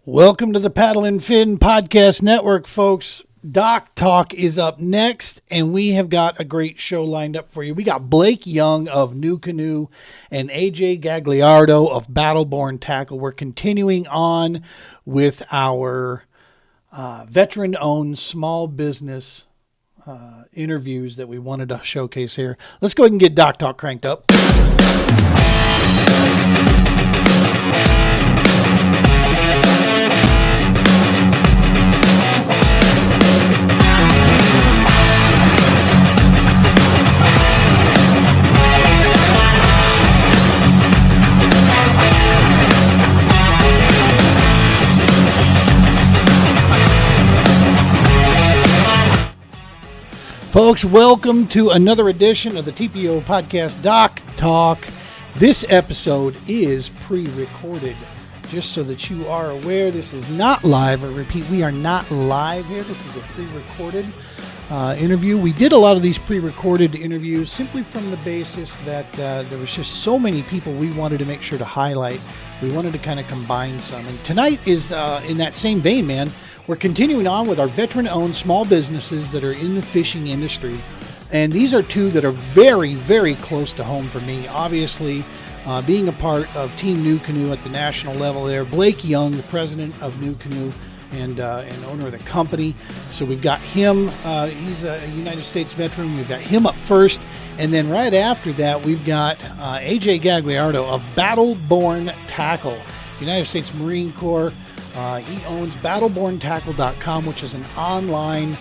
Welcome to the Paddle and Fin Podcast Network, folks. Doc Talk is up next, and we have got a great show lined up for you. We got Blake Young of NUCANOE and AJ Gagliardo of Battleborn Tackle. We're continuing on with our veteran-owned small business interviews that we wanted to showcase here. Let's go ahead and get Doc Talk cranked up. Folks, welcome to another edition of the TPO podcast, Doc Talk. This episode is pre-recorded. Just so that you are aware, this is not live. I repeat, we are not live here. This is a pre-recorded interview. We did a lot of these pre-recorded interviews simply from the basis that there was just so many people we wanted to make sure to highlight. We wanted to kind of combine some. And tonight is in that same vein, man. We're continuing on with our veteran-owned small businesses that are in the fishing industry. And these are two that are very, very close to home for me. Obviously, being a part of Team NUCANOE at the national level there. Blake Young, the president of NUCANOE and owner of the company. So we've got him. He's a United States veteran. We've got him up first. And then right after that, we've got AJ Gagliardo of Battleborn Tackle, United States Marine Corps. He owns battleborntackle.com, which is an online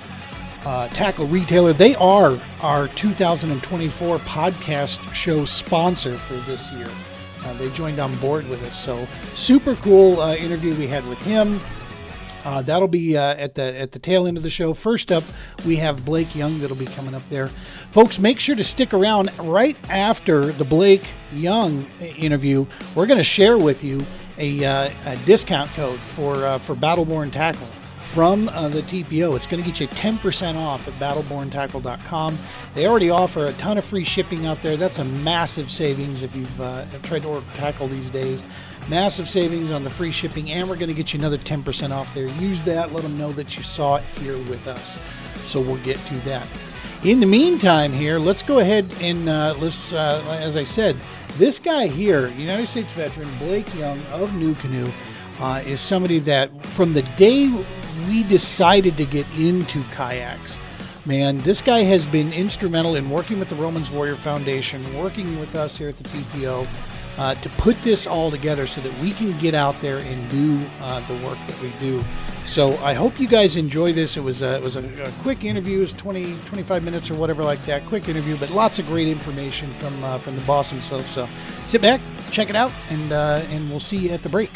tackle retailer. They are our 2024 podcast show sponsor for this year. They joined on board with us. So super cool interview we had with him. That'll be at the tail end of the show. First up, we have Blake Young that'll be coming up there. Folks, make sure to stick around. Right after the Blake Young interview, we're going to share with you a discount code for Battleborn Tackle from the TPO. It's going to get you 10% off at battleborntackle.com. They already offer a ton of free shipping out there. That's a massive savings if you've tried to order tackle these days. Massive savings on the free shipping, and we're going to get you another 10% off there. Use that. Let them know that you saw it here with us. So we'll get to that. In the meantime here, let's go ahead and as I said, this guy here, United States veteran, Blake Young of NUCANOE, is somebody that from the day we decided to get into kayaks, man, this guy has been instrumental in working with the Romans Warrior Foundation, working with us here at the TPO, to put this all together so that we can get out there and do the work that we do. So I hope you guys enjoy this. It was a quick interview. It was 25 minutes or whatever like that. Quick interview, but lots of great information from the boss himself. So sit back, check it out, and we'll see you at the break.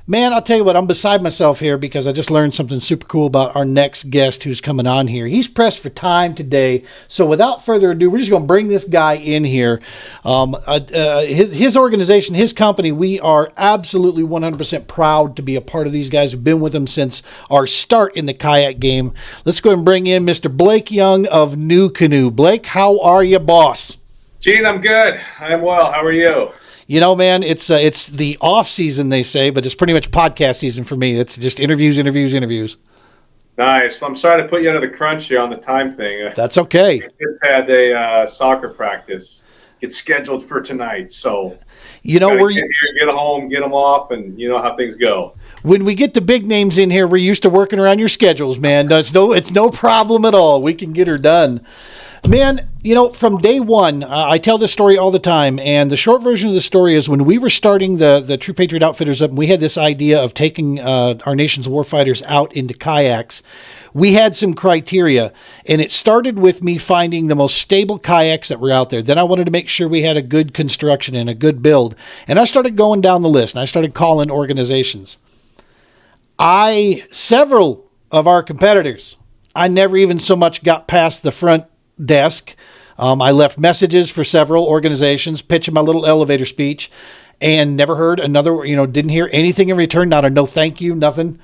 Man, I'll tell you what, I'm beside myself here because I just learned something super cool about our next guest who's coming on here. He's pressed for time today. So without further ado, we're just going to bring this guy in here. His organization, his company, we are absolutely 100% proud to be a part of these guys. We've been with them since our start in the kayak game. Let's go and bring in Mr. Blake Young of NUCANOE. Blake, how are you, boss? Gene, I'm good. I'm well. How are you? You know, man, it's the off season, they say, but it's pretty much podcast season for me. It's just interviews. Nice. I'm sorry to put you under the crunch here on the time thing. That's okay. I just had a soccer practice get scheduled for tonight, so you know we're get home, get them off, and you know how things go. When we get the big names in here, we're used to working around your schedules, man. It's no problem at all. We can get her done. Man, you know, from day one, I tell this story all the time, and the short version of the story is when we were starting the True Patriot Outfitters up, and we had this idea of taking our nation's warfighters out into kayaks, we had some criteria, and it started with me finding the most stable kayaks that were out there. Then I wanted to make sure we had a good construction and a good build, and I started going down the list, and I started calling organizations. Several of our competitors, I never even so much got past the front desk. I left messages for several organizations, pitching my little elevator speech, and never heard another, didn't hear anything in return, not a no thank you, nothing.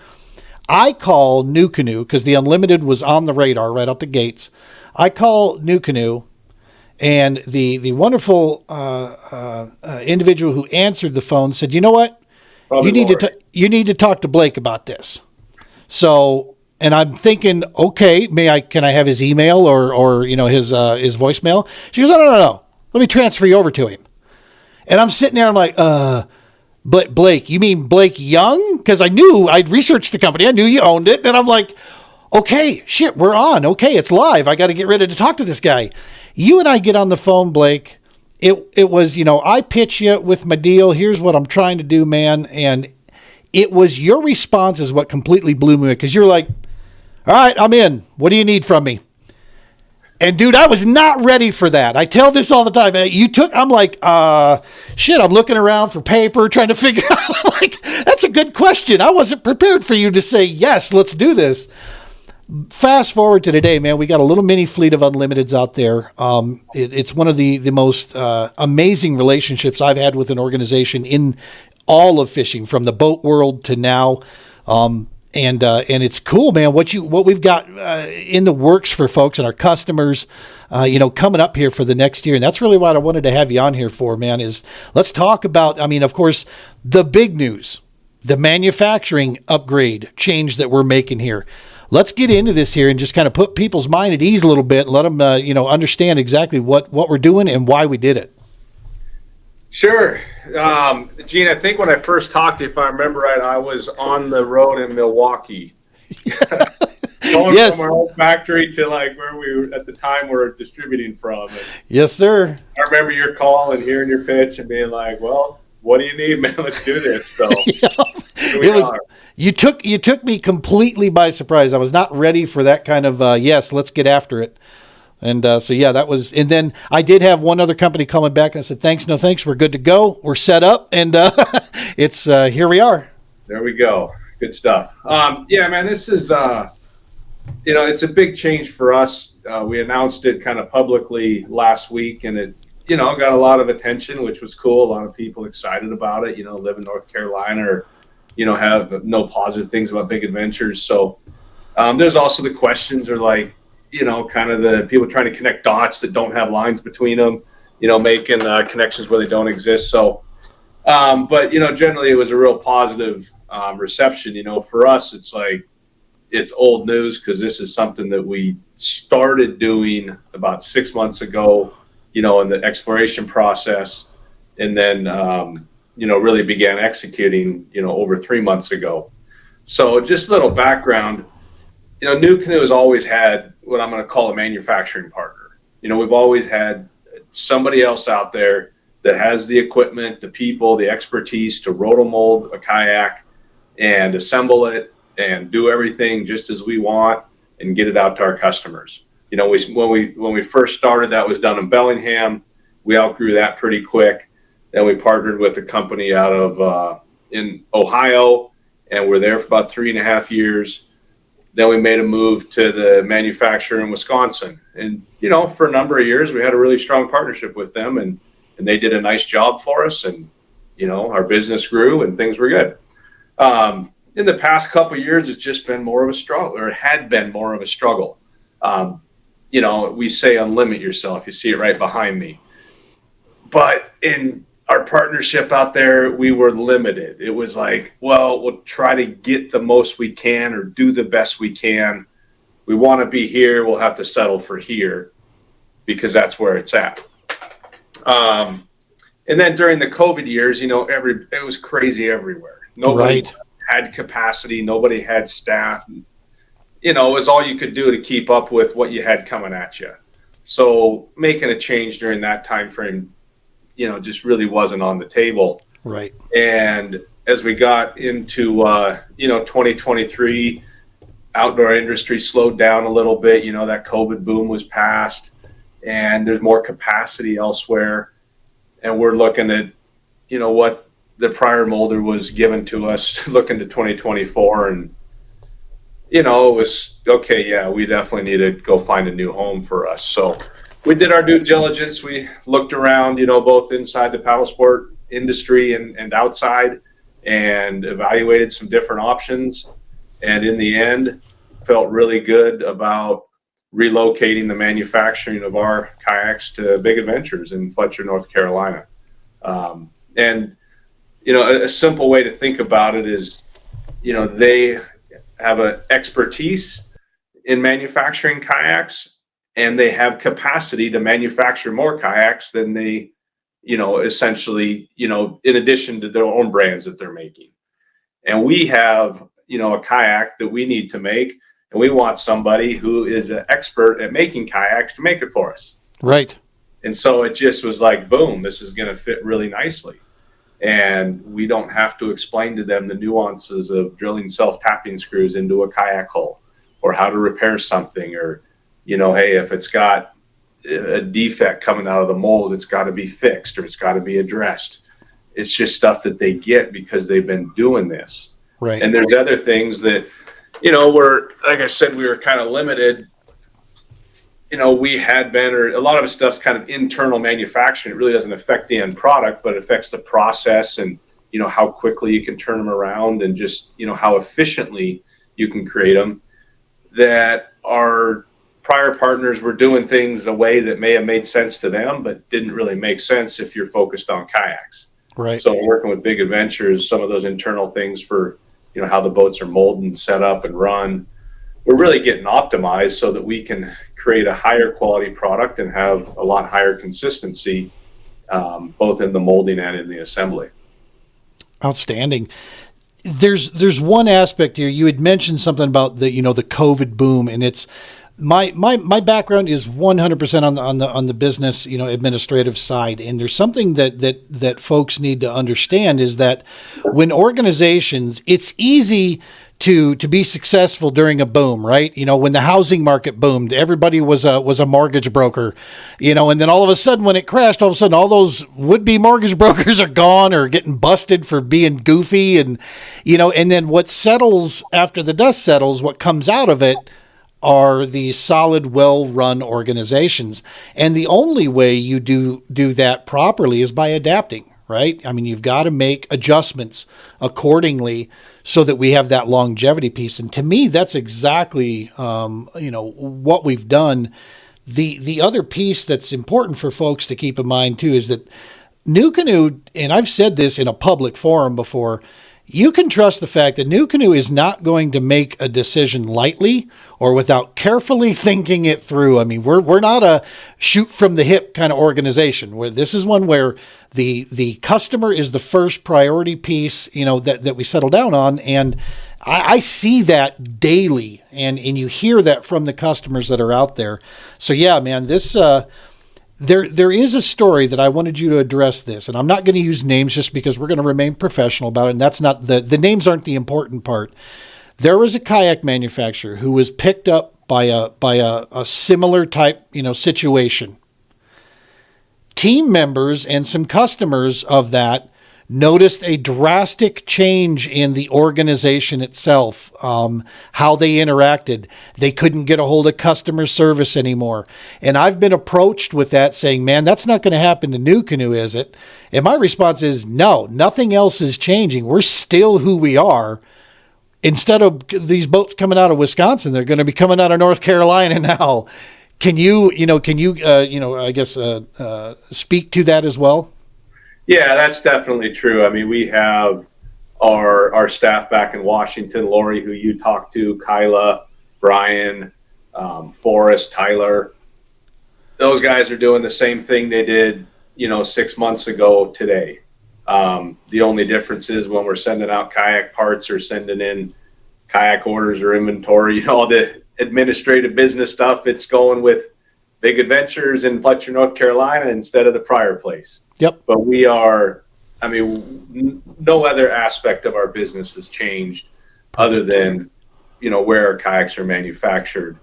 I call NUCANOE because the unlimited was on the radar right out the gates. I call NUCANOE, and the wonderful individual who answered the phone said, "You know what? Probably You need to talk to Blake about this." So, and I'm thinking, okay, can I have his email or his voicemail? She goes, no. Let me transfer you over to him. And I'm sitting there, I'm like, but Blake, you mean Blake Young? Because I'd researched the company. I knew you owned it. And I'm like, okay, shit, we're on. Okay, it's live. I got to get ready to talk to this guy. You and I get on the phone, Blake. It was, I pitch you with my deal. Here's what I'm trying to do, man. And it was your response is what completely blew me away. Because you're like, all right, I'm in. What do you need from me? And dude, I was not ready for that. I tell this all the time. I'm like, shit, I'm looking around for paper, trying to figure out. I'm like, that's a good question. I wasn't prepared for you to say, yes, let's do this. Fast forward to today, man, we got a little mini fleet of unlimiteds out there. It's one of the most amazing relationships I've had with an organization in all of fishing, from the boat world to now. And it's cool, man, what we've got in the works for folks and our customers, coming up here for the next year. And that's really what I wanted to have you on here for, man, is let's talk about, of course, the big news, the manufacturing upgrade change that we're making here. Let's get into this here and just kind of put people's mind at ease a little bit and let them, understand exactly what we're doing and why we did it. Sure. Gene, I think when I first talked to you, if I remember right, I was on the road in Milwaukee. Going yes. From our old factory to like where we were at the time were distributing from. And yes, sir. I remember your call and hearing your pitch and being like, well, what do you need, man? Let's do this. So you took me completely by surprise. I was not ready for that kind of, yes, let's get after it. And that was, and then I did have one other company calling back and I said, thanks, no thanks. We're good to go. We're set up. And it's, here we are. There we go. Good stuff. Man, this is, it's a big change for us. We announced it kind of publicly last week and it, got a lot of attention, which was cool. A lot of people excited about it, live in North Carolina or, have no positive things about big adventures. So there's also the questions are like, kind of the people trying to connect dots that don't have lines between them, making connections where they don't exist. So, but, generally it was a real positive reception. For us, it's like, it's old news because this is something that we started doing about 6 months ago, in the exploration process, and then, really began executing, over 3 months ago. So just a little background. NUCANOE has always had what I'm going to call a manufacturing partner. We've always had somebody else out there that has the equipment, the people, the expertise to rotomold a kayak and assemble it and do everything just as we want and get it out to our customers. When we first started, that was done in Bellingham. We outgrew that pretty quick. Then we partnered with a company out of in Ohio, and we're there for about 3.5 years. Then we made a move to the manufacturer in Wisconsin. And, for a number of years, we had a really strong partnership with them and they did a nice job for us. And, our business grew and things were good. In the past couple of years, it's just been more of a struggle, or it had been more of a struggle. We say unlimit yourself. You see it right behind me. But in our partnership out there, we were limited. It was like, well, we'll try to get the most we can or do the best we can. We want to be here. We'll have to settle for here because that's where it's at. And then during the COVID years, it was crazy everywhere. Nobody had capacity. Nobody had staff. It was all you could do to keep up with what you had coming at you. So making a change during that time frame, just really wasn't on the table. Right. And as we got into, 2023, outdoor industry slowed down a little bit. That COVID boom was past and there's more capacity elsewhere. And we're looking at, what the prior molder was given to us, looking to 2024. And, it was, okay, yeah, we definitely need to go find a new home for us. So we did our due diligence. We looked around, both inside the paddle sport industry and outside, and evaluated some different options. And in the end, felt really good about relocating the manufacturing of our kayaks to Big Adventures in Fletcher, North Carolina. And, a simple way to think about it is, they have an expertise in manufacturing kayaks, and they have capacity to manufacture more kayaks than they, essentially, in addition to their own brands that they're making. And we have, a kayak that we need to make, and we want somebody who is an expert at making kayaks to make it for us. Right. And so it just was like, boom, this is going to fit really nicely. And we don't have to explain to them the nuances of drilling self-tapping screws into a kayak hull, or how to repair something, or, hey, if it's got a defect coming out of the mold, it's got to be fixed, or it's got to be addressed. It's just stuff that they get because they've been doing this. Right. And there's other things that, we're, like I said, we were kind of limited. We had been, or a lot of the stuff's kind of internal manufacturing. It really doesn't affect the end product, but it affects the process and, how quickly you can turn them around, and just, how efficiently you can create them. That our prior partners were doing things a way that may have made sense to them, but didn't really make sense if you're focused on kayaks. Right. So working with Big Adventures, some of those internal things for, how the boats are molded and set up and run, we're really getting optimized so that we can create a higher quality product and have a lot higher consistency, both in the molding and in the assembly. Outstanding. There's one aspect here. You had mentioned something about the the COVID boom, and it's my background is 100% on the business administrative side, and there's something that folks need to understand is that when organizations, it's easy to be successful during a boom, right? When the housing market boomed, everybody was a mortgage broker, and then all of a sudden when it crashed, all of a sudden all those would-be mortgage brokers are gone or getting busted for being goofy, and and then what settles after the dust settles, what comes out of it are the solid, well-run organizations. And the only way you do that properly is by adapting, right? I mean, you've got to make adjustments accordingly so that we have that longevity piece. And to me, that's exactly, what we've done. The other piece that's important for folks to keep in mind too is that NUCANOE, and I've said this in a public forum before, you can trust the fact that NUCANOE is not going to make a decision lightly or without carefully thinking it through. I mean, we're not a shoot from the hip kind of organization. Where this is one where the customer is the first priority piece, that we settle down on. And I see that daily, and you hear that from the customers that are out there. So yeah, man, this There is a story that I wanted you to address this, and I'm not going to use names just because we're going to remain professional about it, and that's not the names aren't the important part. There was a kayak manufacturer who was picked up by a similar type, situation. Team members and some customers of that noticed a drastic change in the organization itself, how they interacted. They couldn't get a hold of customer service anymore. And I've been approached with that saying, man, that's not going to happen to NUCANOE, is it? And my response is, no, nothing else is changing. We're still who we are. Instead of these boats coming out of Wisconsin, they're going to be coming out of North Carolina now. Can you speak to that as well? Yeah, that's definitely true. I mean, we have our staff back in Washington, Lori, who you talked to, Kyla, Brian, Forrest, Tyler. Those guys are doing the same thing they did, 6 months ago today. The only difference is when we're sending out kayak parts or sending in kayak orders or inventory, all the administrative business stuff, it's going with Big Adventures in Fletcher, North Carolina instead of the prior place. Yep. But we are, no other aspect of our business has changed other than, where our kayaks are manufactured.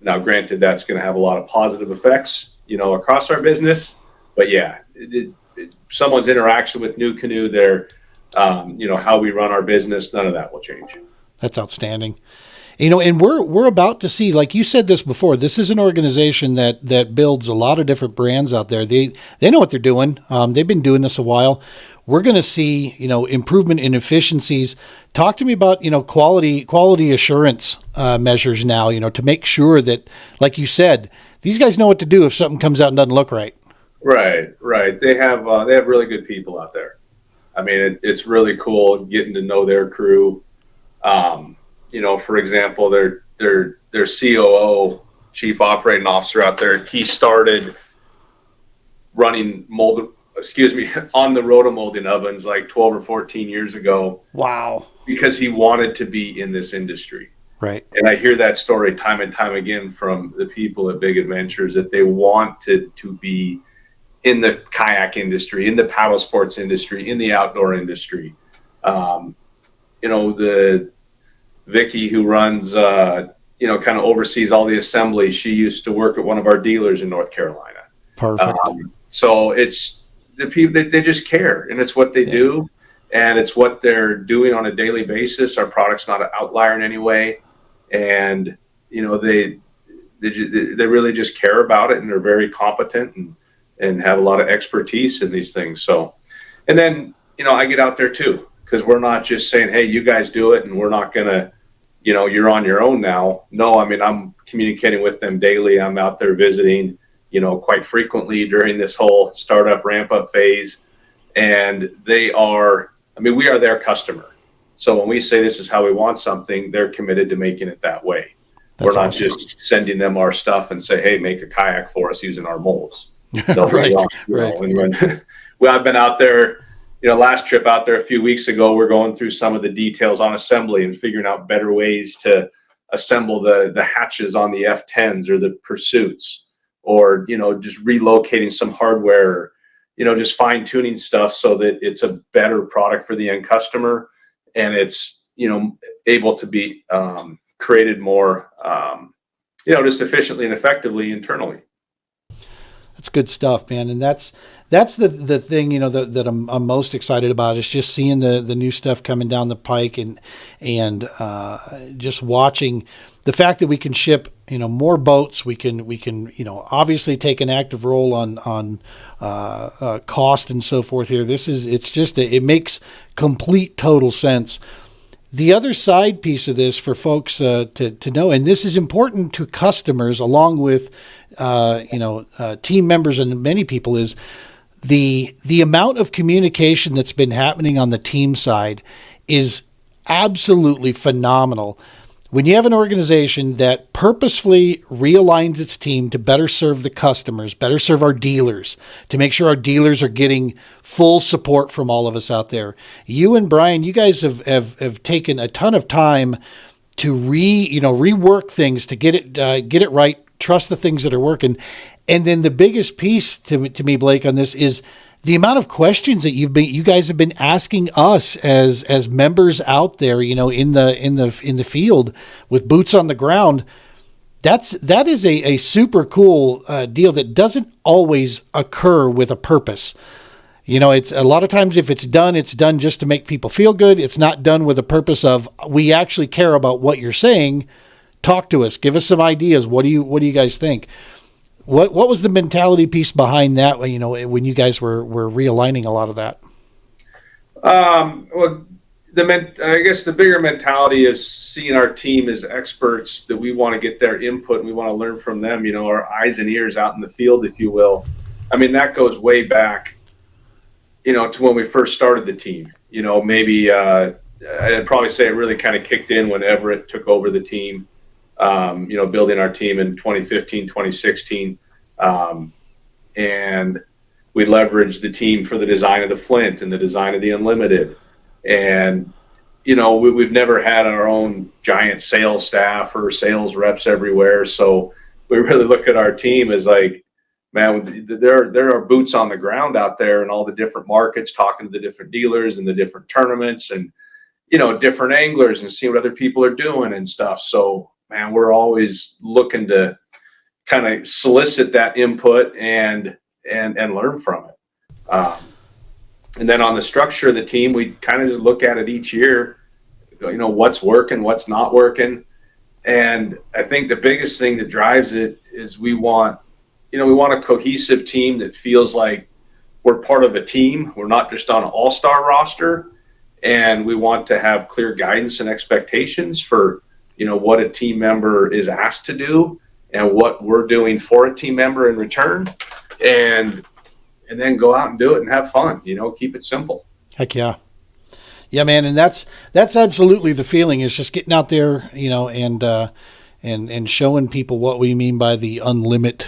Now, granted, that's going to have a lot of positive effects, across our business. But yeah, someone's interaction with NUCANOE, their, how we run our business, none of that will change. That's outstanding. And we're about to see, like you said this before, this is an organization that builds a lot of different brands out there. They know what they're doing. They've been doing this a while. we're going to see, improvement in efficiencies. Talk to me about, quality assurance measures now, to make sure that, like you said, these guys know what to do if something comes out and doesn't look right. Right. They have really good people out there. I mean, it's really cool getting to know their crew. For example, their COO, Chief Operating Officer out there, he started running on the rotomolding ovens like 12 or 14 years ago. Wow. Because he wanted to be in this industry. Right. And I hear that story time and time again from the people at Big Adventures, that they wanted to be in the kayak industry, in the paddle sports industry, in the outdoor industry. The Vicky who runs, kind of oversees all the assembly. She used to work at one of our dealers in North Carolina. Perfect. So it's the people, they just care, and it's what they do, and it's what they're doing on a daily basis. Our product's not an outlier in any way, and they really just care about it, and they're very competent and have a lot of expertise in these things. So, and then I get out there too, because we're not just saying, hey, you guys do it, and we're not gonna, you're on your own now. No, I mean, I'm communicating with them daily. I'm out there visiting, quite frequently during this whole startup ramp up phase. And we are their customer. So when we say this is how we want something, they're committed to making it that way. We're not just sending them our stuff and say, hey, make a kayak for us using our molds. No, right. And I've been out there, last trip out there a few weeks ago, we're going through some of the details on assembly and figuring out better ways to assemble the hatches on the F10s or the Pursuits, or, just relocating some hardware, just fine tuning stuff so that it's a better product for the end customer, and it's, able to be created more, just efficiently and effectively internally. That's good stuff, man. And that's the thing, that I'm most excited about, is just seeing the new stuff coming down the pike, and just watching the fact that we can ship, more boats. We can, obviously take an active role on cost and so forth here. It makes complete total sense. The other side piece of this for folks to know, and this is important to customers along with team members and many people, is the amount of communication that's been happening on the team side is absolutely phenomenal. When you have an organization that purposefully realigns its team to better serve the customers, better serve our dealers, to make sure our dealers are getting full support from all of us out there. You and Brian, you guys have taken a ton of time to rework things, to get it right, trust the things that are working. And then the biggest piece to me, Blake, on this is the amount of questions that you guys have been asking us as members out there, in the field with boots on the ground. That is a super cool deal that doesn't always occur with a purpose. It's a lot of times, if it's done just to make people feel good. It's not done with a purpose of, we actually care about what you're saying. Talk to us, give us some ideas. What do you guys think? What was the mentality piece behind that, when you guys were realigning a lot of that? Well, I guess the bigger mentality is seeing our team as experts, that we want to get their input and we want to learn from them, our eyes and ears out in the field, if you will. I mean, that goes way back, to when we first started the team. Maybe I'd probably say it really kind of kicked in when Everett took over the team. Building our team in 2015, 2016. And we leveraged the team for the design of the Flint and the design of the Unlimited. And, we've never had our own giant sales staff or sales reps everywhere. So we really look at our team as like, man, there are boots on the ground out there in all the different markets, talking to the different dealers and the different tournaments and, different anglers, and seeing what other people are doing and stuff. So, man, we're always looking to kind of solicit that input and learn from it. And then on the structure of the team, we kind of just look at it each year, what's working, what's not working. And I think the biggest thing that drives it is we want a cohesive team that feels like we're part of a team. We're not just on an all-star roster, and we want to have clear guidance and expectations for, what a team member is asked to do and what we're doing for a team member in return, and then go out and do it and have fun, keep it simple. Heck yeah. Yeah, man. And that's absolutely the feeling, is just getting out there, and showing people what we mean by the unlimit,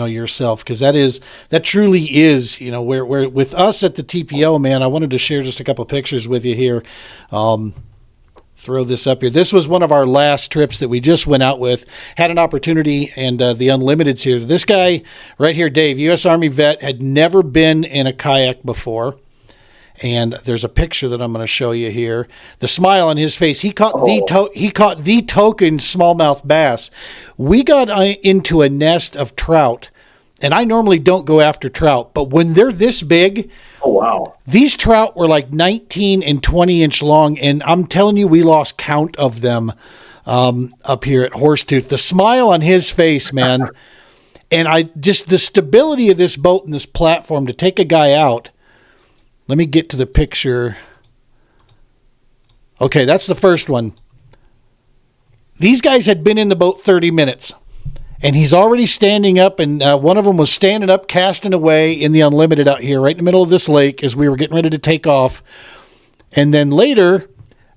yourself. Cause that truly is, where with us at the TPO, man, I wanted to share just a couple of pictures with you here. Throw this up here. This was one of our last trips that we just went out with, had an opportunity, and the Unlimited's here. This guy right here, Dave, U.S. Army vet, had never been in a kayak before. And there's a picture that I'm going to show you here. The smile on his face. He caught the token smallmouth bass. We got into a nest of trout, and I normally don't go after trout, but when they're this big, oh wow, these trout were like 19 and 20 inch long, and I'm telling you, we lost count of them up here at Horsetooth. The smile on his face, man, and the stability of this boat and this platform to take a guy out. Let me get to the picture. Okay, that's the first one. These guys had been in the boat 30 minutes, and he's already standing up, and one of them was standing up, casting away in the Unlimited out here, right in the middle of this lake as we were getting ready to take off. And then later,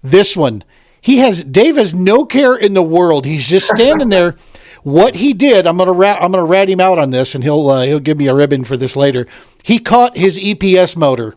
this one. Dave has no care in the world. He's just standing there. What he did, I'm gonna rat him out on this, and he'll give me a ribbon for this later. He caught his EPS motor.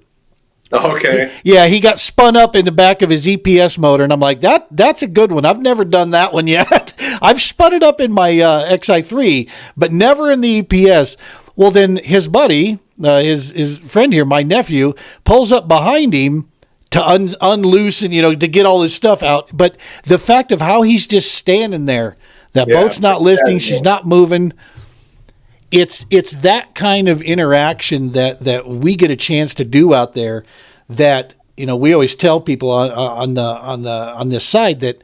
Okay. Yeah, he got spun up in the back of his EPS motor, and I'm like, that's a good one. I've never done that one yet. I've spun it up in my XI3, but never in the EPS. Well, then his buddy, his friend here, my nephew, pulls up behind him to unloose and, to get all his stuff out. But the fact of how he's just standing there, that boat's not listing, she's not moving. It's that kind of interaction that we get a chance to do out there that, we always tell people on this side that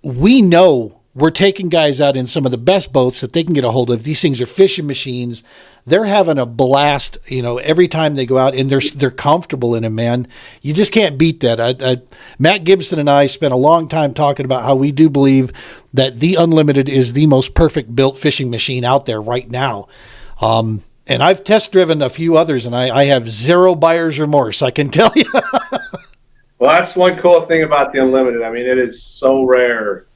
we know we're taking guys out in some of the best boats that they can get a hold of. These things are fishing machines. They're having a blast, every time they go out, and they're comfortable in them, man. You just can't beat that. Matt Gibson and I spent a long time talking about how we do believe that the Unlimited is the most perfect built fishing machine out there right now. And I've test driven a few others, and I have zero buyer's remorse, I can tell you. Well, that's one cool thing about the Unlimited. I mean, it is so rare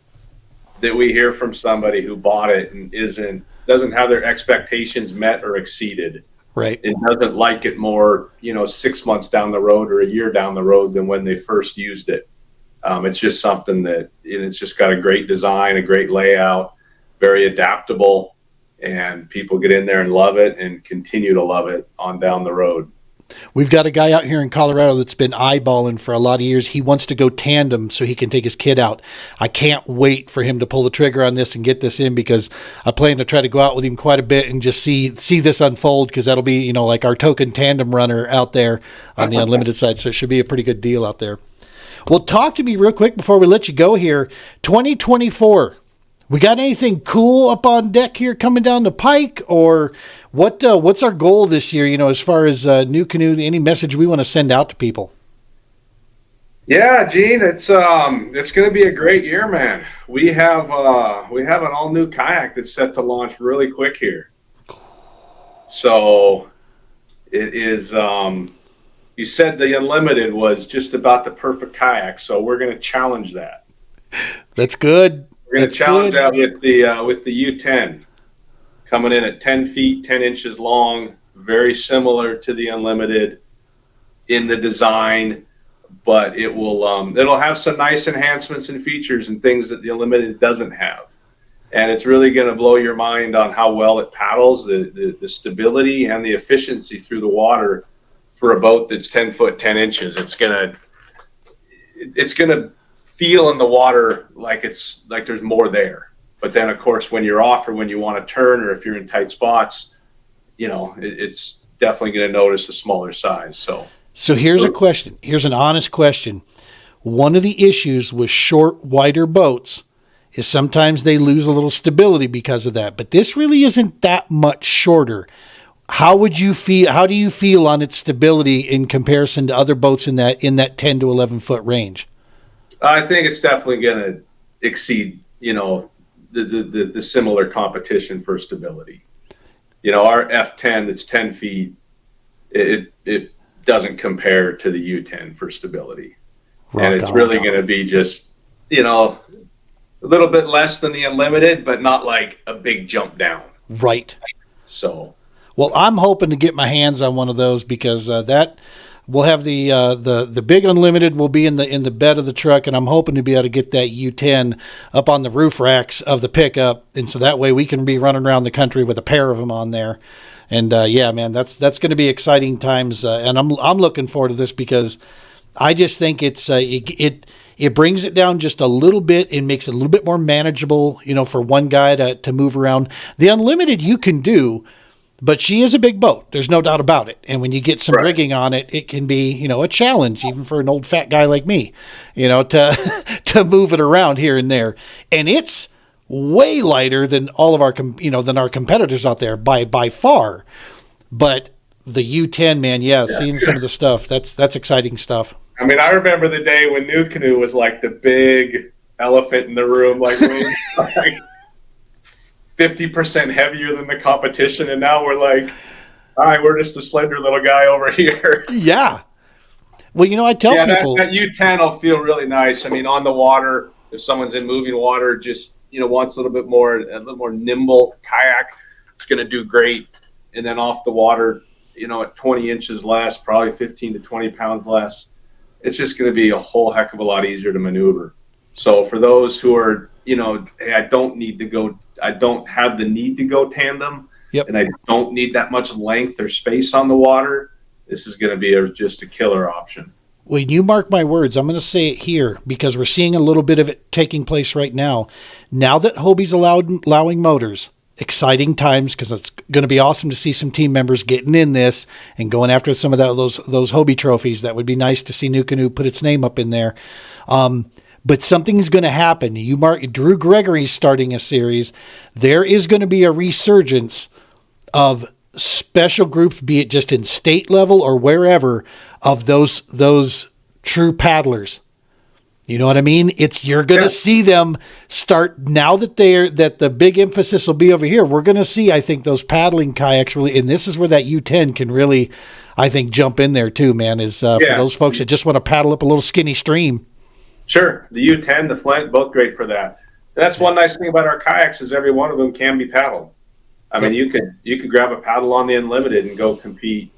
that we hear from somebody who bought it and doesn't have their expectations met or exceeded. Right. It doesn't like it more, 6 months down the road or a year down the road than when they first used it. It's just something that it's just got a great design, a great layout, very adaptable, and people get in there and love it and continue to love it on down the road. We've got a guy out here in Colorado that's been eyeballing for a lot of years. He wants to go tandem so he can take his kid out. I can't wait for him to pull the trigger on this and get this in, because I plan to try to go out with him quite a bit and just see this unfold, because that'll be, like our token tandem runner out there on the Unlimited side. So it should be a pretty good deal out there. Well, talk to me real quick before we let you go here. 2024. We got anything cool up on deck here coming down the pike, or what's our goal this year, as far as NUCANOE, any message we want to send out to people? Yeah, Gene, it's going to be a great year, man. We have an all new kayak that's set to launch really quick here. So it is, you said the Unlimited was just about the perfect kayak, so we're going to challenge that. That's good. We're going to challenge that with the U10 coming in at 10 feet, 10 inches long, very similar to the Unlimited in the design, but it'll have some nice enhancements and features and things that the Unlimited doesn't have. And it's really going to blow your mind on how well it paddles, the stability and the efficiency through the water for a boat that's 10 foot, 10 inches. It's going to feel in the water like there's more there. But then, of course, when you're off or when you want to turn, or if you're in tight spots, it's definitely going to notice a smaller size. So here's a question. Here's an honest question. One of the issues with short, wider boats is sometimes they lose a little stability because of that. But this really isn't that much shorter. How would you feel? How do you feel on its stability in comparison to other boats in that 10 to 11 foot range? I think it's definitely going to exceed, the similar competition for stability. Our F10 that's 10 feet, it doesn't compare to the U10 for stability. And it's really going to be just, a little bit less than the Unlimited, but not like a big jump down. Right. So. Well, I'm hoping to get my hands on one of those because that we'll have the big Unlimited will be in the bed of the truck, and I'm hoping to be able to get that U10 up on the roof racks of the pickup, and so that way we can be running around the country with a pair of them on there. And yeah, man, that's going to be exciting times, and I'm looking forward to this because I just think it brings it down just a little bit and makes it a little bit more manageable, for one guy to move around. The Unlimited you can do. But she is a big boat. There's no doubt about it. And when you get some rigging on it, it can be, a challenge, even for an old fat guy like me, to move it around here and there. And it's way lighter than all of our, than our competitors out there by far. But the U10, man, seeing some of the stuff, that's exciting stuff. I mean, I remember the day when NUCANOE was like the big elephant in the room, like 50% heavier than the competition, and now we're like, all right, we're just a slender little guy over here. Yeah. Well, I tell people that U10 will feel really nice. I mean, on the water, if someone's in moving water, just wants a little more nimble kayak, it's going to do great. And then off the water, at 20 inches less, probably 15 to 20 pounds less, it's just going to be a whole heck of a lot easier to maneuver. So for those who are, hey, I don't have the need to go tandem, and I don't need that much length or space on the water, this is going to be just a killer option. When you mark my words, I'm going to say it here because we're seeing a little bit of it taking place right now. Now that Hobie's allowing motors, exciting times because it's going to be awesome to see some team members getting in this and going after some of those Hobie trophies. That would be nice to see NUCANOE put its name up in there. But something's going to happen. Drew Gregory's starting a series. There is going to be a resurgence of special groups, be it just in state level or wherever, of those true paddlers. You know what I mean? You're going to see them start now that the big emphasis will be over here. We're going to see, I think, those paddling kayaks really, and this is where that U10 can really, I think, jump in there too, man, for those folks that just want to paddle up a little skinny stream. Sure. The U10, the Flint, both great for that. That's one nice thing about our kayaks is every one of them can be paddled. I mean, you could grab a paddle on the Unlimited and go compete,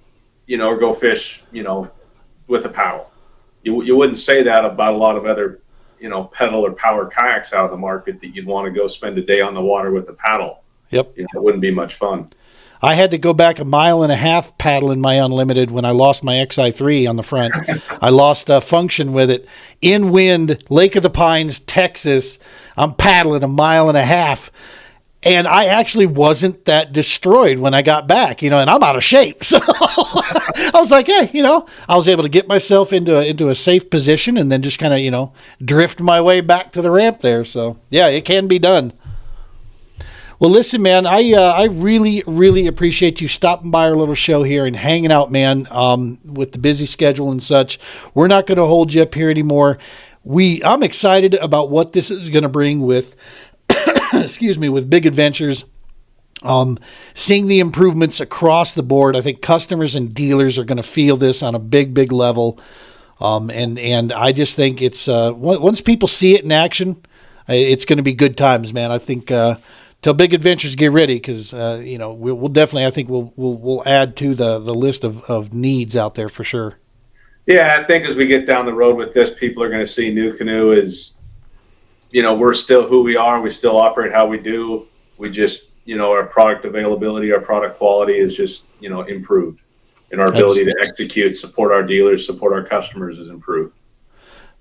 or go fish, with a paddle. You wouldn't say that about a lot of other, pedal or power kayaks out of the market that you'd want to go spend a day on the water with a paddle. Yep. It wouldn't be much fun. I had to go back 1.5 miles paddling my Unlimited when I lost my XI3 on the front. I lost function with it. In wind, Lake of the Pines, Texas. I'm paddling 1.5 miles. And I actually wasn't that destroyed when I got back, and I'm out of shape. So I was like, hey, I was able to get myself into a safe position and then just kind of, drift my way back to the ramp there. So, yeah, it can be done. Well, listen, man, I really, really appreciate you stopping by our little show here and hanging out, man, with the busy schedule and such. We're not going to hold you up here anymore. I'm excited about what this is going to bring with, with Big Adventures. Seeing the improvements across the board. I think customers and dealers are going to feel this on a big, big level. And I just think it's, once people see it in action, it's going to be good times, man. I think, till Big Adventures get ready, because we'll definitely, I think we'll add to the list of needs out there for sure. Yeah, I think as we get down the road with this, people are going to see NUCANOE as, we're still who we are. We still operate how we do. We just, our product availability, our product quality is just, improved, and our ability to execute, support our dealers, support our customers is improved.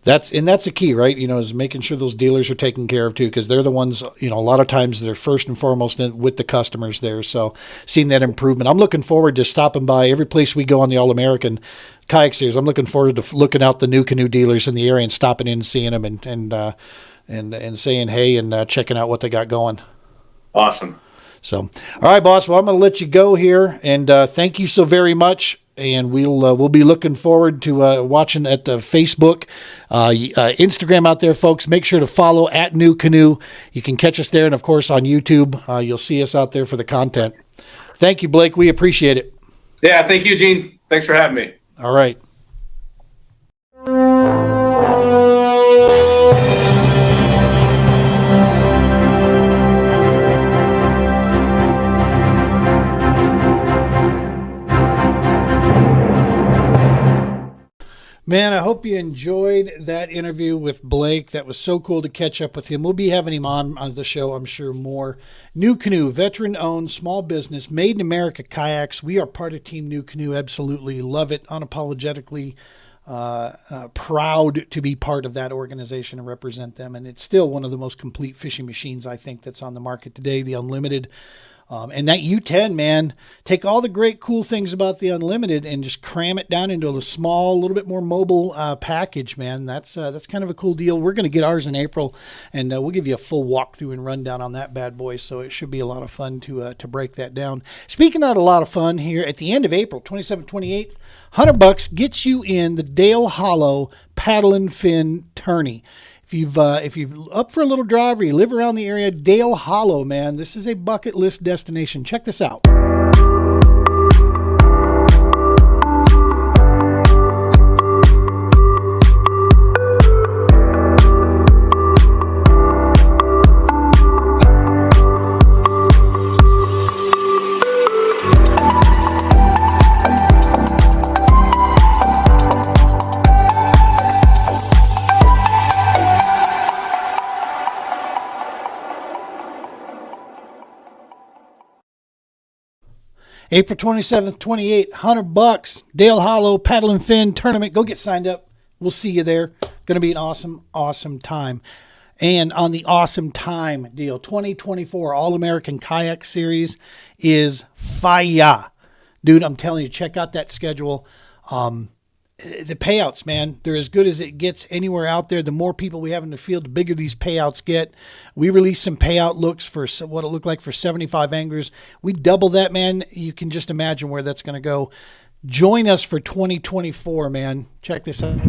That's a key, right? Is making sure those dealers are taken care of too, because they're the ones, a lot of times they're first and foremost with the customers there. So seeing that improvement, I'm looking forward to stopping by every place we go on the All-American Kayak Series. I'm looking forward to looking out the NUCANOE dealers in the area and stopping in and seeing them and saying hey and checking out what they got going. Awesome. So, all right, boss. Well, I'm going to let you go here, and thank you so very much. And we'll be looking forward to watching at Facebook, Instagram out there, folks. Make sure to follow at NUCANOE. You can catch us there, and of course on YouTube, you'll see us out there for the content. Thank you, Blake. We appreciate it. Yeah, thank you, Gene. Thanks for having me. All right. Man, I hope you enjoyed that interview with Blake. That was so cool to catch up with him. We'll be having him on the show, I'm sure, more. NUCANOE, veteran-owned, small business, made in America kayaks. We are part of Team NUCANOE. Absolutely love it. Unapologetically proud to be part of that organization and represent them. And it's still one of the most complete fishing machines, I think, that's on the market today, the Unlimited. And that U10, man, take all the great, cool things about the Unlimited and just cram it down into a small, little bit more mobile package, man. That's kind of a cool deal. We're going to get ours in April, and we'll give you a full walkthrough and rundown on that bad boy. So it should be a lot of fun to break that down. Speaking of a lot of fun, here at the end of April, 27th, 28th, $100 gets you in the Dale Hollow Paddle and Fin Tourney. If you've up for a little drive or you live around the area, Dale Hollow, man, this is a bucket list destination. Check this out. April 27th, 28th, $100, Dale Hollow Paddle and Fin Tournament. Go get signed up. We'll see you there. Going to be an awesome, awesome time. And on the awesome time deal, 2024 All-American Kayak Series is fire. Dude, I'm telling you, check out that schedule. The payouts, man, they're as good as it gets anywhere out there. The more people we have in the field, the bigger these payouts get. We released some payout looks for what it looked like for 75 anglers. We double that, man. You can just imagine where that's going to go. Join us for 2024, man. Check this out.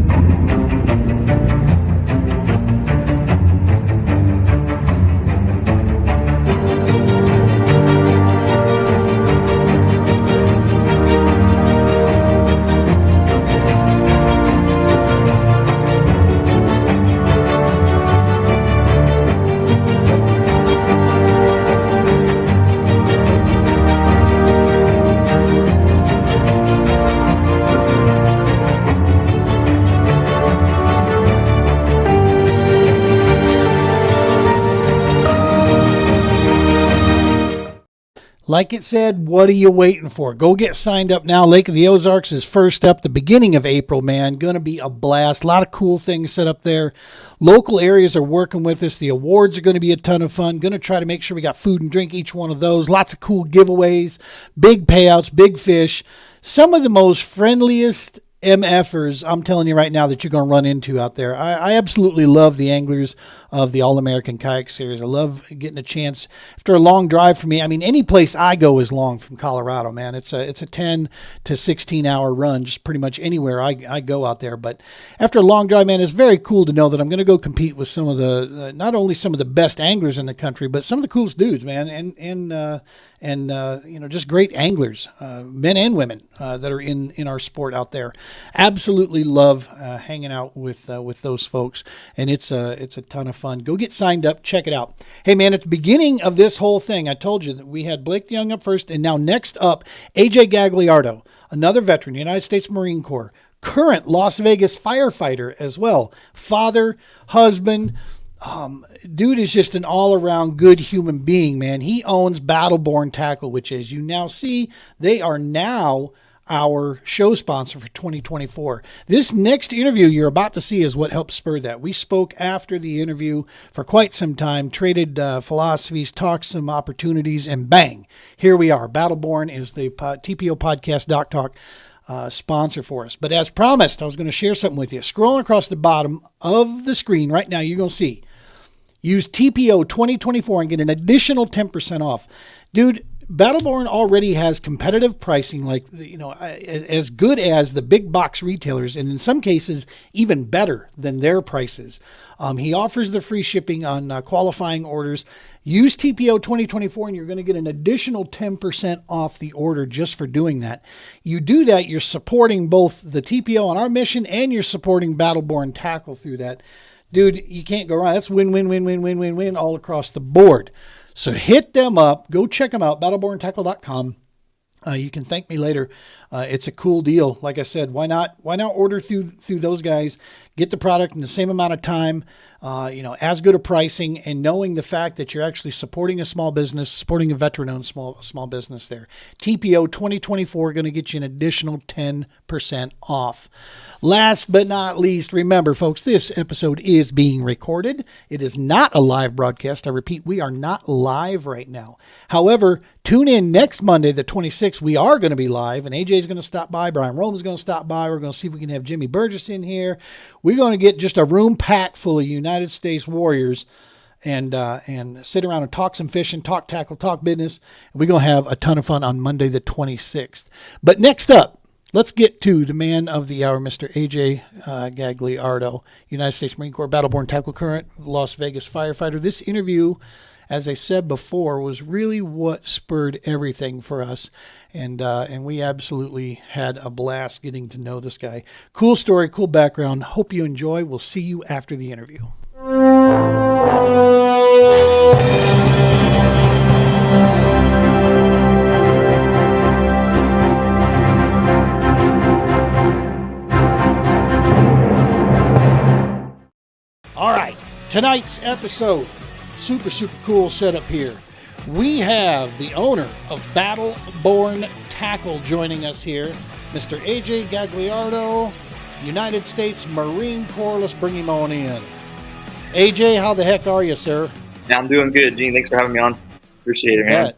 Like it said, what are you waiting for? Go get signed up now. Lake of the Ozarks is first up, the beginning of April, man. Going to be a blast. A lot of cool things set up there. Local areas are working with us. The awards are going to be a ton of fun. Going to try to make sure we got food and drink each one of those. Lots of cool giveaways, big payouts, big fish. Some of the most friendliest MFers, I'm telling you right now, that you're going to run into out there. I absolutely love the anglers of the All-American Kayak Series. I love getting a chance after a long drive for me. I mean, any place I go is long from Colorado, man. It's a 10 to 16 hour run, just pretty much anywhere I go out there. But after a long drive, man, it's very cool to know that I'm going to go compete with some of the, not only some of the best anglers in the country, but some of the coolest dudes, man. And you know, just great anglers, men and women that are in our sport out there. Absolutely love hanging out with those folks, and it's a ton of fun. Go get signed up, check it out. Hey man, at the beginning of this whole thing, I told you that we had Blake Young up first, and now next up, AJ Gagliardo, another veteran, United States Marine Corps, current Las Vegas firefighter as well, father, husband. Dude is just an all-around good human being, man. He owns Battleborn Tackle, which, as you now see, they are now our show sponsor for 2024. This next interview you're about to see is what helped spur that. We spoke after the interview for quite some time, traded philosophies, talked some opportunities, and bang, here we are. Battleborn is the TPO podcast Doc Talk sponsor for us. But as promised, I was going to share something with you. Scrolling across the bottom of the screen right now, you're going to see use TPO 2024 and get an additional 10% off. Dude, Battleborn already has competitive pricing, like, as good as the big box retailers, and in some cases even better than their prices. He offers the free shipping on qualifying orders. Use TPO 2024 and you're going to get an additional 10% off the order just for doing that. You do that, you're supporting both the TPO on our mission and you're supporting Battleborn Tackle through that. Dude, you can't go wrong. That's win, win, win, win, win, win, win all across the board. So hit them up. Go check them out, battleborntackle.com. You can thank me later. It's a cool deal. Like I said, why not order through those guys, get the product in the same amount of time, as good a pricing, and knowing the fact that you're actually supporting a small business, supporting a veteran-owned small business there. TPO 2024 going to get you an additional 10% off. Last but not least, remember, folks, this episode is being recorded. It is not a live broadcast. I repeat, we are not live right now. However, tune in next Monday, the 26th. We are going to be live, and AJ's going to stop by. Brian Rome's going to stop by. We're going to see if we can have Jimmy Burgess in here. We're going to get just a room packed full of United States warriors and sit around and talk some fishing, talk tackle, talk business. And we're going to have a ton of fun on Monday, the 26th. But next up, let's get to the man of the hour, Mr. AJ Gagliardo, United States Marine Corps Battleborn Tackle, current Las Vegas firefighter. This interview, as I said before, was really what spurred everything for us. And we absolutely had a blast getting to know this guy. Cool story, cool background. Hope you enjoy. We'll see you after the interview. All right, tonight's episode, super cool setup here. We have the owner of Battleborn Tackle joining us here, Mr. AJ Gagliardo, United States Marine Corps. Let's bring him on in. AJ, how the heck are you, sir? Yeah, I'm doing good, Gene. Thanks for having me on. Appreciate it, man.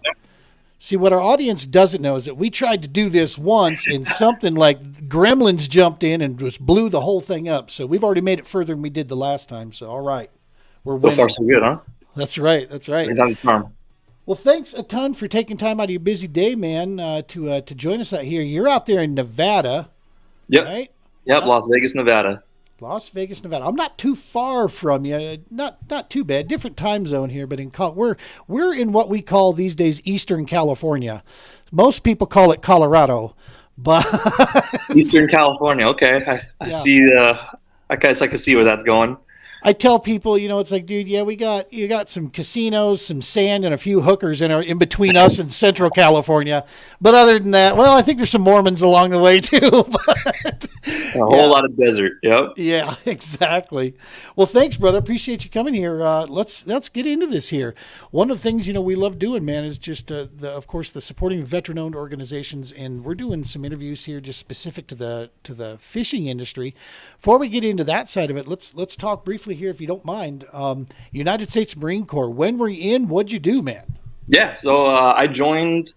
See, what our audience doesn't know is that we tried to do this once and something like gremlins jumped in and just blew the whole thing up. So we've already made it further than we did the last time. So, all right. We're so winning. far, so good, huh? That's right. Well, thanks a ton for taking time out of your busy day, man, to join us out here. You're out there in Nevada, yep. Right? Yep, Las Vegas, Nevada. Las Vegas, Nevada. I'm not too far from you. Not too bad. Different time zone here, but we're in what we call these days Eastern California. Most people call it Colorado, but Eastern California. Okay, I see. I guess I can see where that's going. I tell people, it's like, dude, yeah, you got some casinos, some sand, and a few hookers in between us and Central California. But other than that, well, I think there's some Mormons along the way too. But, a whole lot of desert. Yep. Yeah, exactly. Well, thanks, brother. Appreciate you coming here. Let's get into this here. One of the things we love doing, man, is just of course the supporting veteran-owned organizations, and we're doing some interviews here just specific to the fishing industry. Before we get into that side of it, let's talk briefly here, if you don't mind. United States Marine Corps. When were you in? What'd you do, man? Yeah, so I joined.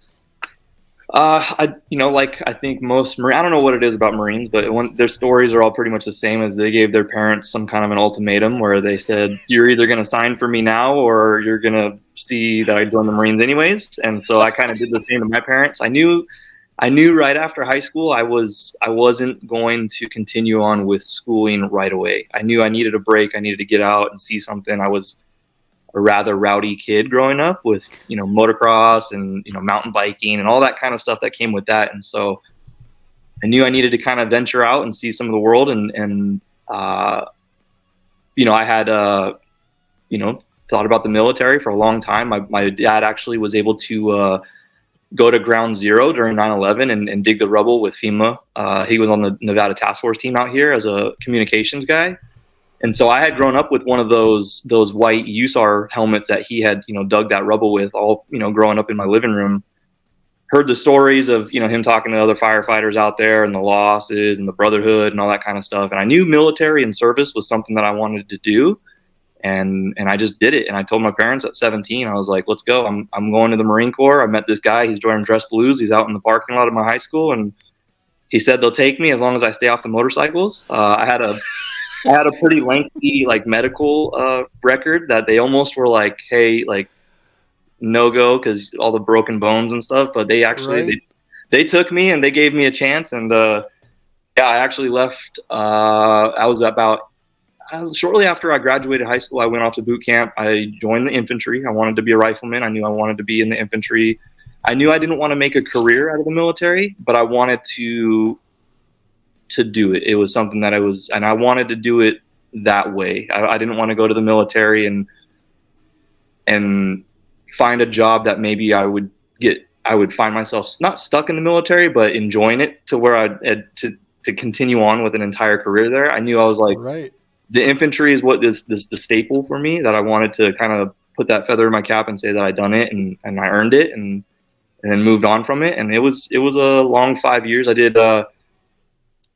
I think most I don't know what it is about Marines, but their stories are all pretty much the same. As they gave their parents some kind of an ultimatum where they said, "You're either going to sign for me now, or you're going to see that I join the Marines anyways." And so I kind of did the same to my parents. I knew right after high school I wasn't going to continue on with schooling right away. I knew I needed a break. I needed to get out and see something. I was a rather rowdy kid growing up with, motocross and, mountain biking and all that kind of stuff that came with that. And so I knew I needed to kind of venture out and see some of the world. And I had, thought about the military for a long time. My dad actually was able to go to Ground Zero during 9/11 and dig the rubble with FEMA. He was on the Nevada Task Force team out here as a communications guy. And so I had grown up with one of those white USAR helmets that he had, dug that rubble with, all, growing up in my living room. Heard the stories of, him talking to other firefighters out there and the losses and the brotherhood and all that kind of stuff. And I knew military and service was something that I wanted to do. And I just did it. And I told my parents at 17, I was like, let's go. I'm going to the Marine Corps. I met this guy. He's joining Dress Blues. He's out in the parking lot of my high school. And he said they'll take me as long as I stay off the motorcycles. I had a pretty lengthy medical record that they almost were like, hey, no-go because all the broken bones and stuff, but they actually, they took me and they gave me a chance. And yeah, I actually left. I was about shortly after I graduated high school, I went off to boot camp. I joined the infantry. I wanted to be a rifleman. I knew I wanted to be in the infantry. I knew I didn't want to make a career out of the military, but I wanted to do it. It was something that I wanted to do it that way. I didn't want to go to the military and find a job that maybe I would find myself not stuck in the military, but enjoying it to where to continue on with an entire career there. I knew I was like, the infantry is what is the staple for me, that I wanted to kind of put that feather in my cap and say that I done it and I earned it and then moved on from it. And it was a long 5 years. I did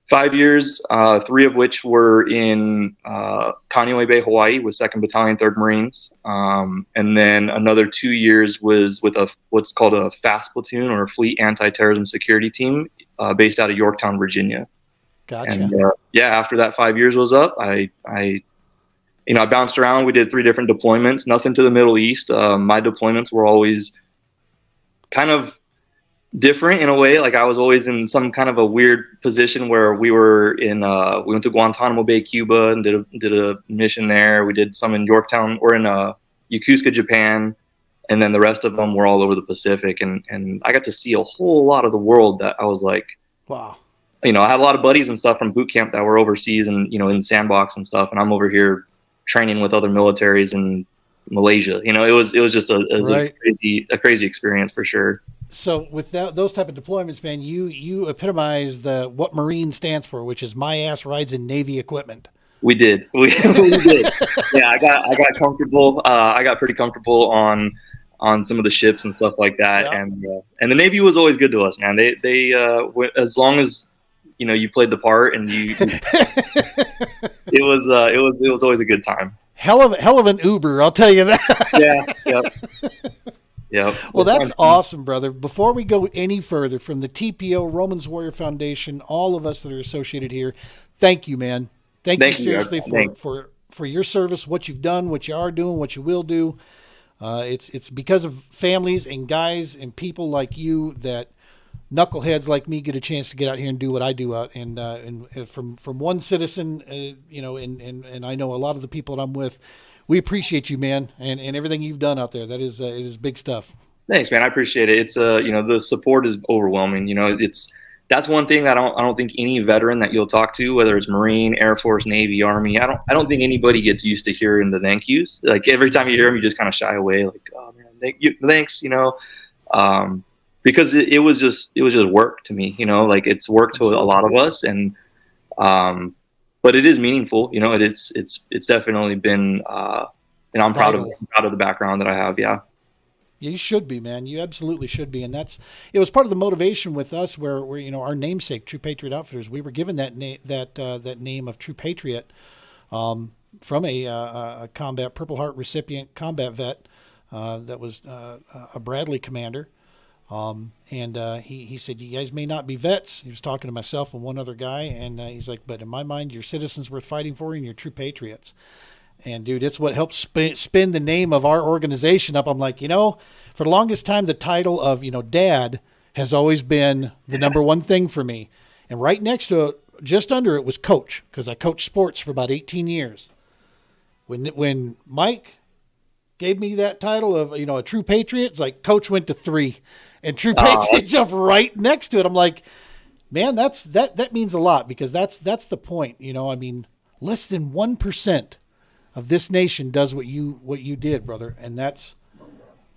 5 years, 3 of which were in Kaneohe Bay, Hawaii, with 2nd Battalion, 3rd Marines. And then another 2 years was with what's called a FAST platoon, or a Fleet Anti-Terrorism Security Team, based out of Yorktown, Virginia. Gotcha. And yeah, after that 5 years was up, I bounced around. We did 3 different deployments, nothing to the Middle East. My deployments were always kind of different in a way. Like I was always in some kind of a weird position where we were in, we went to Guantanamo Bay, Cuba, and did a mission there. We did some in Yorktown, or in Yokosuka, Japan. And then the rest of them were all over the Pacific. And I got to see a whole lot of the world that I was like, wow. I had a lot of buddies and stuff from boot camp that were overseas and, in Sandbox and stuff. And I'm over here training with other militaries in Malaysia. It was just a crazy experience for sure. So with those type of deployments, man, you epitomize what Marine stands for, which is my ass rides in Navy equipment. We did. We did. Yeah, I got comfortable. I got pretty comfortable on some of the ships and stuff like that. Yeah. And the Navy was always good to us, man. They as long as you played the part, and it was always a good time. Hell of an Uber, I'll tell you that. Yeah. Yep. Well, that's awesome, brother. Before we go any further, from the TPO, Romans Warrior Foundation, all of us that are associated here, thank you, man. Thank you seriously for your service, what you've done, what you are doing, what you will do. It's because of families and guys and people like you that knuckleheads like me get a chance to get out here and do what I do out. And from one citizen, and I know a lot of the people that I'm with, we appreciate you, man, and everything you've done out there. That is it is big stuff. Thanks, man. I appreciate it. It's the support is overwhelming. That's one thing that I don't think any veteran that you'll talk to, whether it's Marine, Air Force, Navy, Army, I don't think anybody gets used to hearing the thank yous. Like every time you hear them, you just kind of shy away. Like, oh man, thanks. Because it was just work to me. Like it's work to a lot of us, and but it is meaningful. It's definitely been, and I'm proud of the background that I have. Yeah. You should be, man. You absolutely should be. And it was part of the motivation with us where our namesake, True Patriot Outfitters, we were given that name of True Patriot from a combat Purple Heart recipient combat vet that was a Bradley commander. And he said, you guys may not be vets. He was talking to myself and one other guy. And he's like, but in my mind, you're citizens worth fighting for, and you're true patriots. And dude, it's what helps spin the name of our organization up. I'm like, for the longest time, the title of, dad has always been the number one thing for me. And right next to it, just under it, was coach, because I coached sports for about 18 years. When Mike gave me that title of, a true patriot, it's like coach went to 3 and true patriot jumped right next to it. I'm like, man, that means a lot, because that's the point. Less than 1% of this nation does what you did, brother. And that's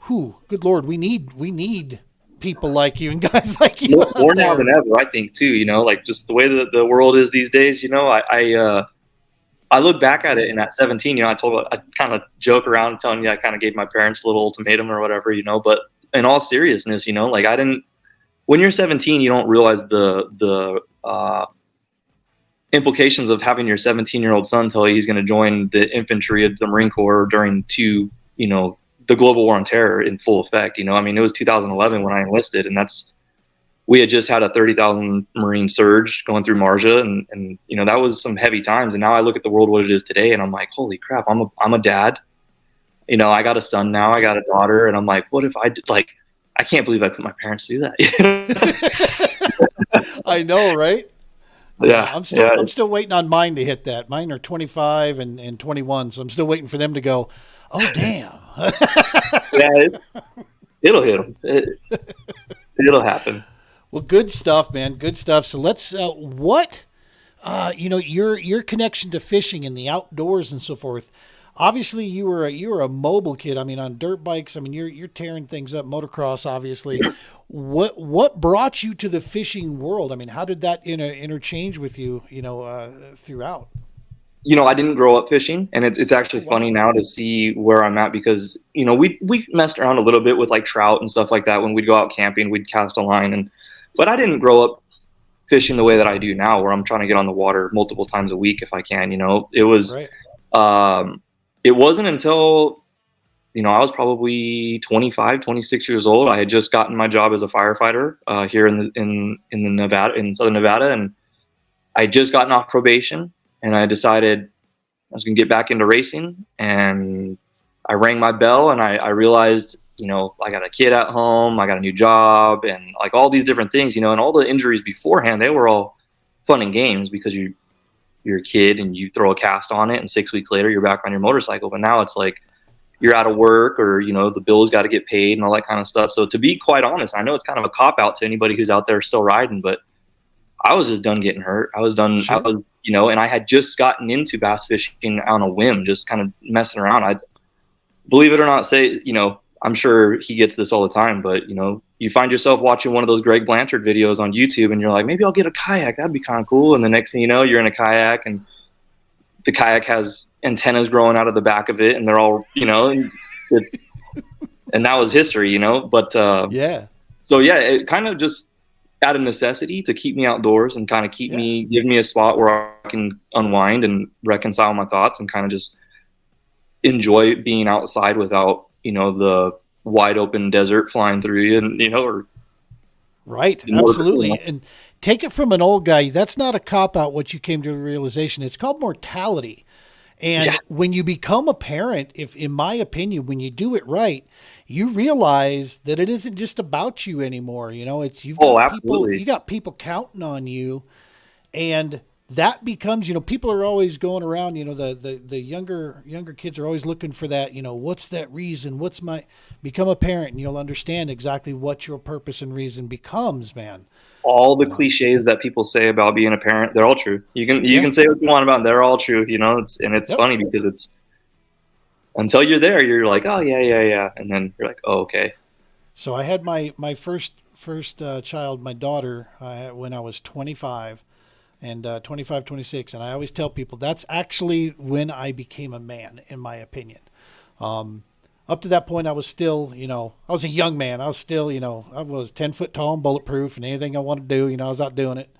good Lord, we need people like you and guys like you. More now than ever, I think too, like just the way that the world is these days, I look back at it, and at 17, I kind of joke around telling you I kind of gave my parents a little ultimatum or whatever, but in all seriousness, when you're 17, you don't realize the implications of having your 17-year-old son tell you he's going to join the infantry of the Marine Corps during the global war on terror in full effect. It was 2011 when I enlisted, and we had just had a 30,000 Marine surge going through Marja, and that was some heavy times. And now I look at the world what it is today, and I'm like, holy crap, I'm a dad. you know, I got a son now, I got a daughter, and I'm like, what if I did, like, I can't believe I put my parents through that. I know, right? Yeah, I'm still waiting on mine to hit that. Mine are 25 and 21, so I'm still waiting for them to go, oh, damn. yeah, it'll hit them. It'll happen. Well, good stuff, man. Good stuff. So let's, your connection to fishing and the outdoors and so forth. Obviously, you were a mobile kid. I mean, on dirt bikes. I mean, you're tearing things up. Motocross, obviously. What brought you to the fishing world? I mean, how did that interchange with you? Throughout. You know, I didn't grow up fishing, and it's actually funny now to see where I'm at because, you know, we messed around a little bit with like trout and stuff like that. When we'd go out camping, we'd cast a line, but I didn't grow up fishing the way that I do now, where I'm trying to get on the water multiple times a week if I can. You know, it was. Right. It wasn't until, you know, I was probably 25, 26 years old. I had just gotten my job as a firefighter here in Southern Nevada, and I had just gotten off probation, and I decided I was going to get back into racing. And I rang my bell, and I realized, you know, I got a kid at home, I got a new job, and like all these different things, you know, and all the injuries beforehand, they were all fun and games because you're a kid and you throw a cast on it and 6 weeks later you're back on your motorcycle. But now it's like you're out of work, or, you know, the bills got to get paid and all that kind of stuff. So to be quite honest, I know it's kind of a cop out to anybody who's out there still riding, but I was just done getting hurt. I was done. Sure. I was, you know, and I had just gotten into bass fishing on a whim, just kind of messing around. I believe it or not, you know, I'm sure he gets this all the time, but, you know, you find yourself watching one of those Greg Blanchard videos on YouTube and you're like, maybe I'll get a kayak. That'd be kind of cool. And the next thing you know, you're in a kayak and the kayak has antennas growing out of the back of it and they're all, you know, and that was history, you know, but, yeah. So yeah, it kind of just out of necessity to keep me outdoors and kind of give me a spot where I can unwind and reconcile my thoughts and kind of just enjoy being outside without, you know, the wide open desert flying through you, and, you know, or right. Absolutely. You know. And take it from an old guy. That's not a cop out. What you came to a realization, it's called mortality. And when you become a parent, in my opinion, when you do it right, you realize that it isn't just about you anymore. You know, you've got people counting on you, and that becomes, you know, people are always going around, you know, the younger kids are always looking for that, you know, what's that reason? Become a parent and you'll understand exactly what your purpose and reason becomes, man. All the cliches that people say about being a parent, they're all true. You can say what you want about them, they're all true, you know, it's funny because it's, until you're there, you're like, oh yeah. And then you're like, oh, okay. So I had my first child, my daughter, when I was 25. And 25, 26. And I always tell people that's actually when I became a man, in my opinion. Up to that point, I was still, you know, I was a young man. I was still, you know, I was 10 foot tall and bulletproof, and anything I wanted to do, you know, I was out doing it.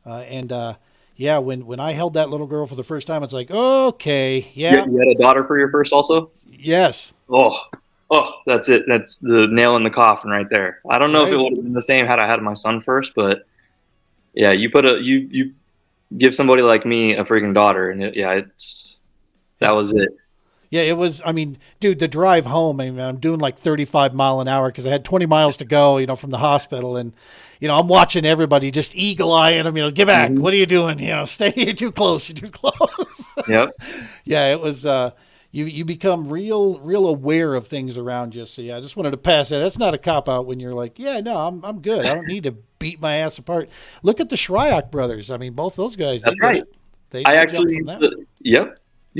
When I held that little girl for the first time, it's like, okay, yeah. You had a daughter for your first also? Yes. Oh, that's it. That's the nail in the coffin right there. I don't know if it would have been the same had I had my son first, but yeah, you give somebody like me a freaking daughter, and that was it. Yeah, it was. I mean, dude, the drive home, I mean, I'm doing like 35 mile an hour because I had 20 miles to go, you know, from the hospital. And, you know, I'm watching everybody just eagle eyeing them, you know, get back. Mm-hmm. What are you doing? You know, stay, you're too close. You're too close. Yep. Yeah, it was, you become real aware of things around you. So yeah, I just wanted to pass that. That's not a cop out when you're like, yeah, no, I'm good. I don't need to beat my ass apart. Look at the Shryock brothers. I mean, both those guys. That's right. I actually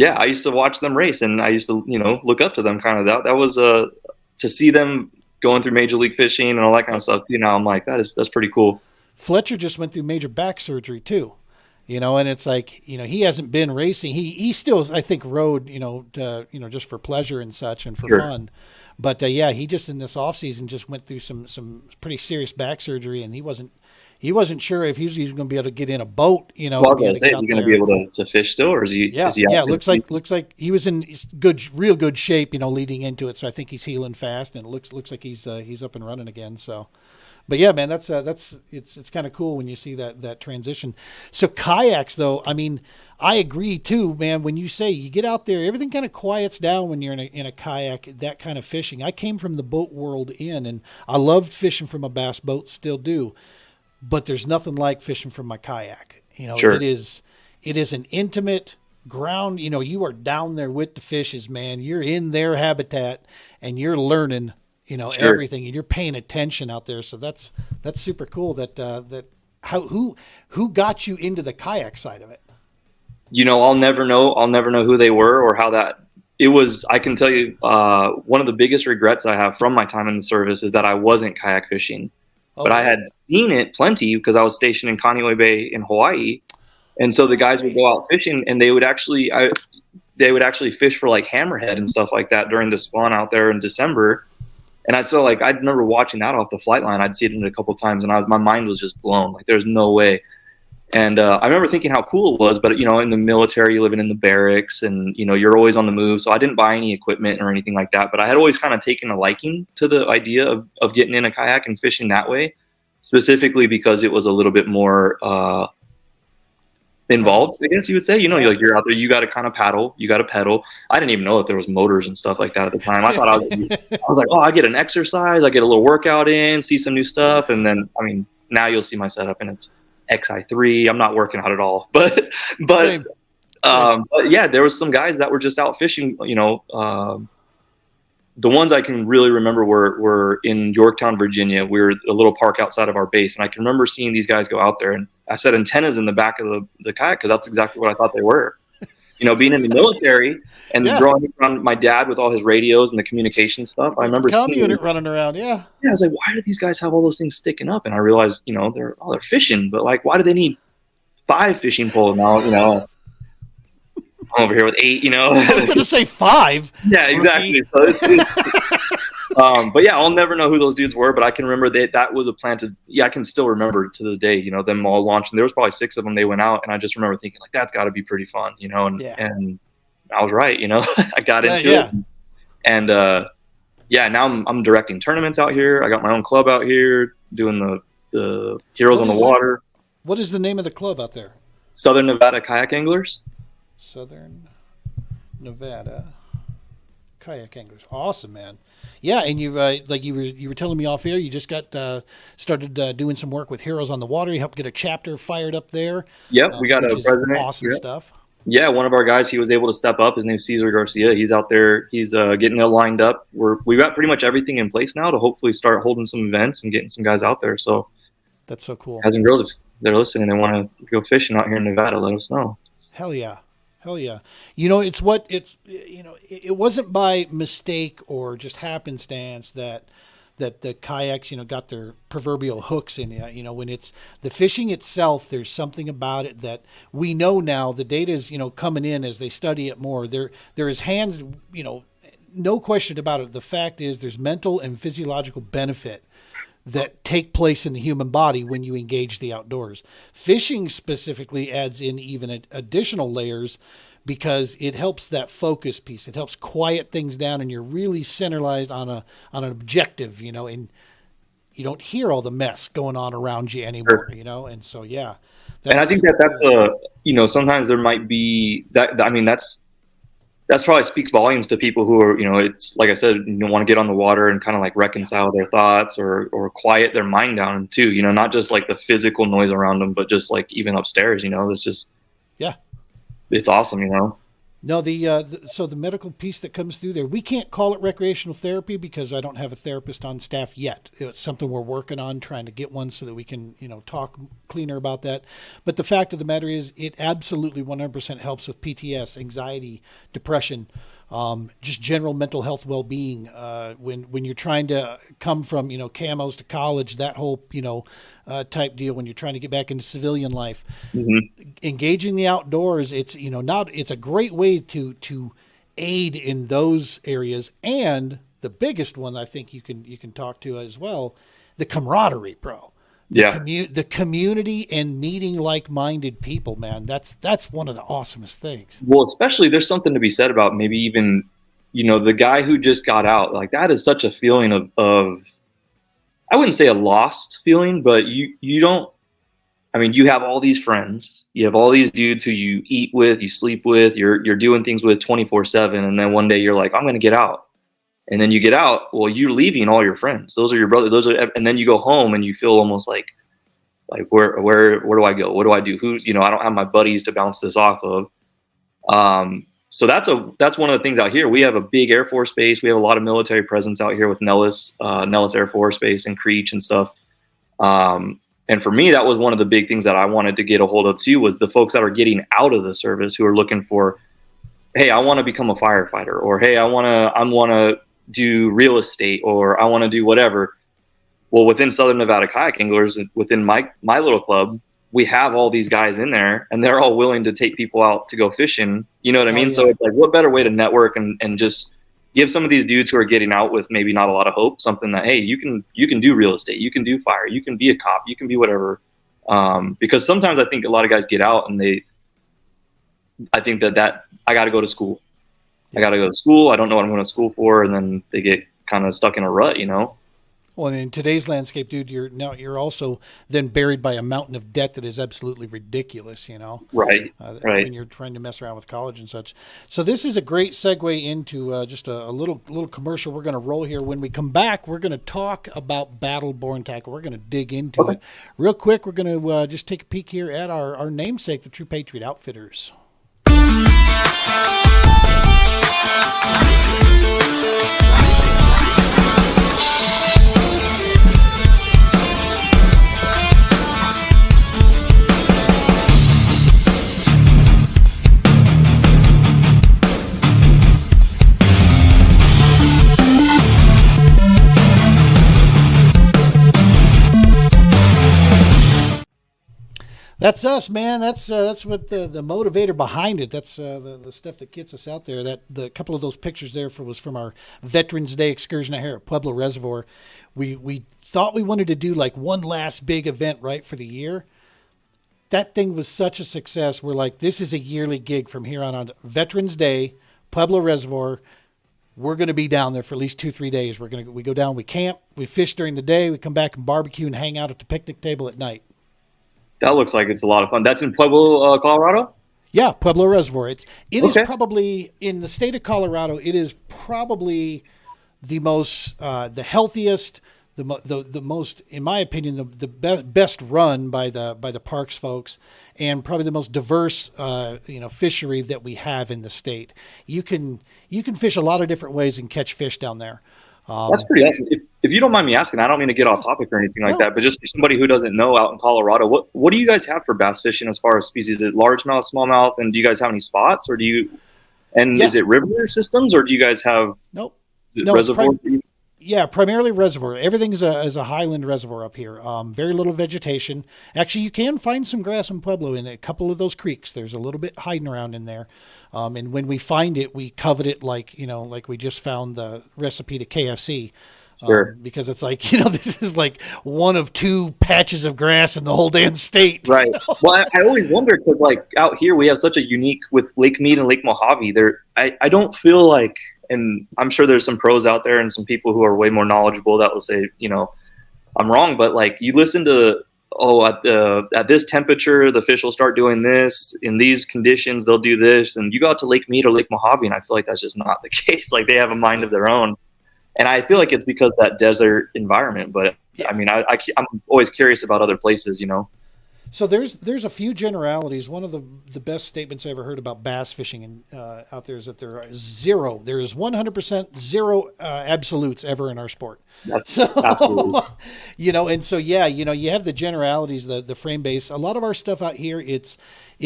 I used to watch them race, and I used to, you know, look up to them kind of. That was to see them going through Major League Fishing and all that kind of stuff too. Now I'm like, that's pretty cool. Fletcher just went through major back surgery too, you know, and it's like, you know, he hasn't been racing. He still, I think, rode, you know, just for pleasure and such and for fun. But he just in this off season just went through some pretty serious back surgery, and he wasn't sure if he was going to be able to get in a boat, you know. Well, I was going to say, is he going to be able to fish still, or is he? Yeah, looks like he was in real good shape, you know, leading into it. So I think he's healing fast, and it looks like he's up and running again. So, but yeah, man, it's kind of cool when you see that transition. So kayaks, though, I mean, I agree too, man. When you say you get out there, everything kind of quiets down when you're in a kayak, that kind of fishing. I came from the boat world and I loved fishing from a bass boat, still do. But there's nothing like fishing from my kayak. Sure. It is an intimate ground. You are down there with the fishes, man. You're in their habitat and you're learning, Sure. everything, and you're paying attention out there. So that's super cool. Who got you into the kayak side of it? I'll never know who they were or how that it was. I can tell you, one of the biggest regrets I have from my time in the service is that I wasn't kayak fishing, but I had seen it plenty because I was stationed in Kaneohe Bay in Hawaii. And so the guys would go out fishing and they would actually fish for like hammerhead and stuff like that during the spawn out there in December. And I remember watching that off the flight line. I'd seen it a couple of times and my mind was just blown. Like there's no way. And I remember thinking how cool it was, but in the military, you're living in the barracks and, you're always on the move. So I didn't buy any equipment or anything like that, but I had always kind of taken a liking to the idea of getting in a kayak and fishing that way, specifically because it was a little bit more involved, I guess you would say. You're out there, you got to kind of paddle, you got to pedal. I didn't even know that there was motors and stuff like that at the time. I thought I was like, oh, I get an exercise, I get a little workout in, see some new stuff, and then now you'll see my setup and it's XI3. I'm not working out at all, but yeah, there was some guys that were just out fishing. The ones I can really remember were in Yorktown, Virginia. We were a little park outside of our base, and I can remember seeing these guys go out there. And I said antennas in the back of the kayak because that's exactly what I thought they were. Being in the military and growing up around my dad with all his radios and the communication stuff, I remember comm unit running around. Yeah, I was like, why do these guys have all those things sticking up? And I realized, they're fishing, but like, why do they need 5 fishing poles now? I'm over here with 8. I was going to say 5. Yeah, exactly. So but yeah, I'll never know who those dudes were, but I can remember that was a plan to. Yeah, I can still remember to this day. Them all launching. There was probably 6 of them. They went out, and I just remember thinking like, that's got to be pretty fun, And I was right. I got into it, and now I'm directing tournaments out here. I got my own club out here doing the Heroes on the Water. What is the name of the club out there? Southern Nevada Kayak Anglers. Southern Nevada Kayak Anglers. Awesome, man. Yeah, and you you were telling me off air, you just got started doing some work with Heroes on the Water. You helped get a chapter fired up there. Yep, we got a president. Awesome stuff. Yeah, one of our guys, he was able to step up. His name's Cesar Garcia. He's out there. He's getting it lined up. We've got pretty much everything in place now to hopefully start holding some events and getting some guys out there. So that's so cool. Guys and girls, if they're listening, they want to go fishing out here in Nevada, let us know. Hell yeah. It wasn't by mistake or just happenstance that the kayaks, got their proverbial hooks in you. When it's the fishing itself, there's something about it that we know now. The data is, coming in as they study it more. There is hands, no question about it. The fact is there's mental and physiological benefit that take place in the human body when you engage the outdoors. Fishing specifically adds in even additional layers because it helps that focus piece. It helps quiet things down and you're really centralized on an objective, and you don't hear all the mess going on around you anymore, And so, yeah. And I think that's sometimes there might be that's probably speaks volumes to people who are, it's like I said, want to get on the water and kind of like reconcile their thoughts or quiet their mind down too, not just like the physical noise around them, but just like even upstairs, it's just, it's awesome, No, so the medical piece that comes through there, we can't call it recreational therapy because I don't have a therapist on staff yet. It's something we're working on, trying to get one so that we can, talk cleaner about that. But the fact of the matter is it absolutely 100% helps with PTS, anxiety, depression, just general mental health well-being. When you're trying to come from, camos to college, that whole, type deal, when you're trying to get back into civilian life, engaging the outdoors, it's, it's a great way to aid in those areas. And the biggest one I think you can talk to as well, the camaraderie, bro. The community and meeting like-minded people, man. That's one of the awesomest things. Well, especially there's something to be said about maybe even, the guy who just got out, like that is such a feeling of I wouldn't say a lost feeling, but you don't, I mean, you have all these friends, you have all these dudes who you eat with, you sleep with, you're doing things with 24/7, and then one day you're like, I'm going to get out. And then you get out, well, you're leaving all your friends. Those are your brothers. And then you go home and you feel almost like where do I go? What do I do? I don't have my buddies to bounce this off of. So that's one of the things out here. We have a big Air Force base. We have a lot of military presence out here with Nellis Air Force Base and Creech and stuff. And for me, that was one of the big things that I wanted to get a hold of too, was the folks that are getting out of the service who are looking for, hey, I want to become a firefighter, or hey, I want to do real estate, or I want to do whatever. Well, within Southern Nevada Kayak Anglers, within my little club, we have all these guys in there, and they're all willing to take people out to go fishing. You know what I mean? Yeah. So it's like, what better way to network and just give some of these dudes who are getting out with maybe not a lot of hope something that, hey, you can do real estate, you can do fire, you can be a cop, you can be whatever. Because sometimes I think a lot of guys get out and I think that I got to go to school. I got to go to school. I don't know what I'm going to school for. And then they get kind of stuck in a rut, Well, and in today's landscape, dude, you're also then buried by a mountain of debt that is absolutely ridiculous, Right. Right. When you're trying to mess around with college and such. So this is a great segue into just a little commercial we're going to roll here. When we come back, we're going to talk about Battle-Borne Tackle. We're going to dig into it. Real quick, we're going to just take a peek here at our namesake, the True Patriot Outfitters. That's us, man. That's what the motivator behind it. That's the stuff that gets us out there. That the couple of those pictures there was from our Veterans Day excursion out here at Pueblo Reservoir. We thought we wanted to do like one last big event right for the year. That thing was such a success. We're like, this is a yearly gig from here on. Veterans Day, Pueblo Reservoir. We're going to be down there for at least 2-3 days. We go down, we camp, we fish during the day, we come back and barbecue and hang out at the picnic table at night. That looks like it's a lot of fun. That's in Pueblo, Colorado? Yeah, Pueblo Reservoir. It is probably, in the state of Colorado, it is probably the most, the healthiest, the most, in my opinion, the best run by the parks folks, and probably the most diverse, fishery that we have in the state. You can fish a lot of different ways and catch fish down there. That's pretty awesome. If you don't mind me asking, I don't mean to get off topic or anything like that, but just for somebody who doesn't know out in Colorado, what do you guys have for bass fishing as far as species? Is it largemouth, smallmouth, and do you guys have any spots, or is it river systems, or do you guys have reservoirs? Primarily reservoir. Everything is a highland reservoir up here. Very little vegetation. Actually, you can find some grass in Pueblo in a couple of those creeks. There's a little bit hiding around in there. And when we find it, we covet it like we just found the recipe to KFC. Sure. Because it's like, this is like one of 2 patches of grass in the whole damn state. Right. Well, I always wonder, because like out here we have such a unique, with Lake Mead and Lake Mojave, I don't feel like, and I'm sure there's some pros out there and some people who are way more knowledgeable that will say, I'm wrong, but like you listen to, at this temperature, the fish will start doing this. In these conditions, they'll do this. And you go out to Lake Mead or Lake Mojave, and I feel like that's just not the case. Like they have a mind of their own. And I feel like it's because of that desert environment. But I mean, I'm always curious about other places, So there's a few generalities. One of the best statements I ever heard about bass fishing out there is that there is 100% zero absolutes ever in our sport. Absolutely. And so you have the generalities, the frame base. A lot of our stuff out here, it's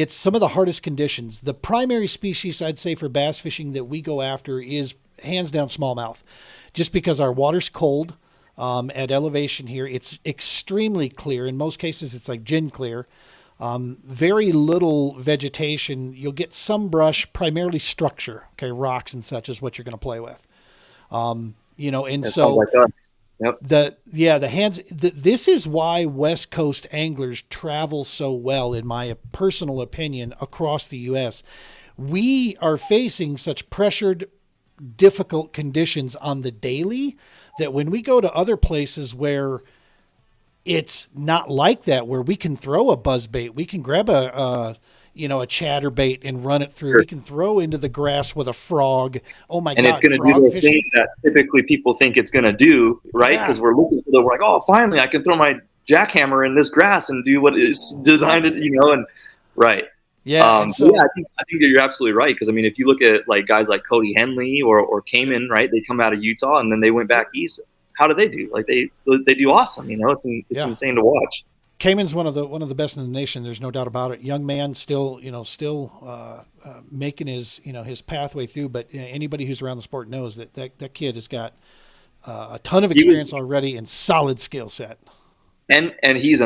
some of the hardest conditions. The primary species I'd say for bass fishing that we go after is hands down smallmouth, just because our water's cold. At elevation here, it's extremely clear. In most cases, it's like gin clear. Very little vegetation. You'll get some brush, primarily structure. Okay, rocks and such is what you're going to play with. And that so sounds like us. Yep. The hands. This is why West Coast anglers travel so well, in my personal opinion, across the U.S. We are facing such pressured, difficult conditions on the daily that when we go to other places where it's not like that where we can throw a buzz bait. We can grab a chatterbait and run it through. Sure. We can throw into the grass with a frog. Oh my And God. it's going to do frog those fishing. things that typically people think it's going to do, right? Yeah. Because we're looking for we're like, oh, finally, I can throw my jackhammer in this grass and do what it's designed to, and right. Yeah. And so, yeah, I think that you're absolutely right. Because I mean, if you look at like guys like Cody Henley or Cayman, right? They come out of Utah and then they went back east. How do they do? Like they do awesome. It's insane to watch. Cayman's one of the best in the nation. There's no doubt about it. Young man, still making his pathway through. But anybody who's around the sport knows that kid has got a ton of experience already and solid skill set. And he's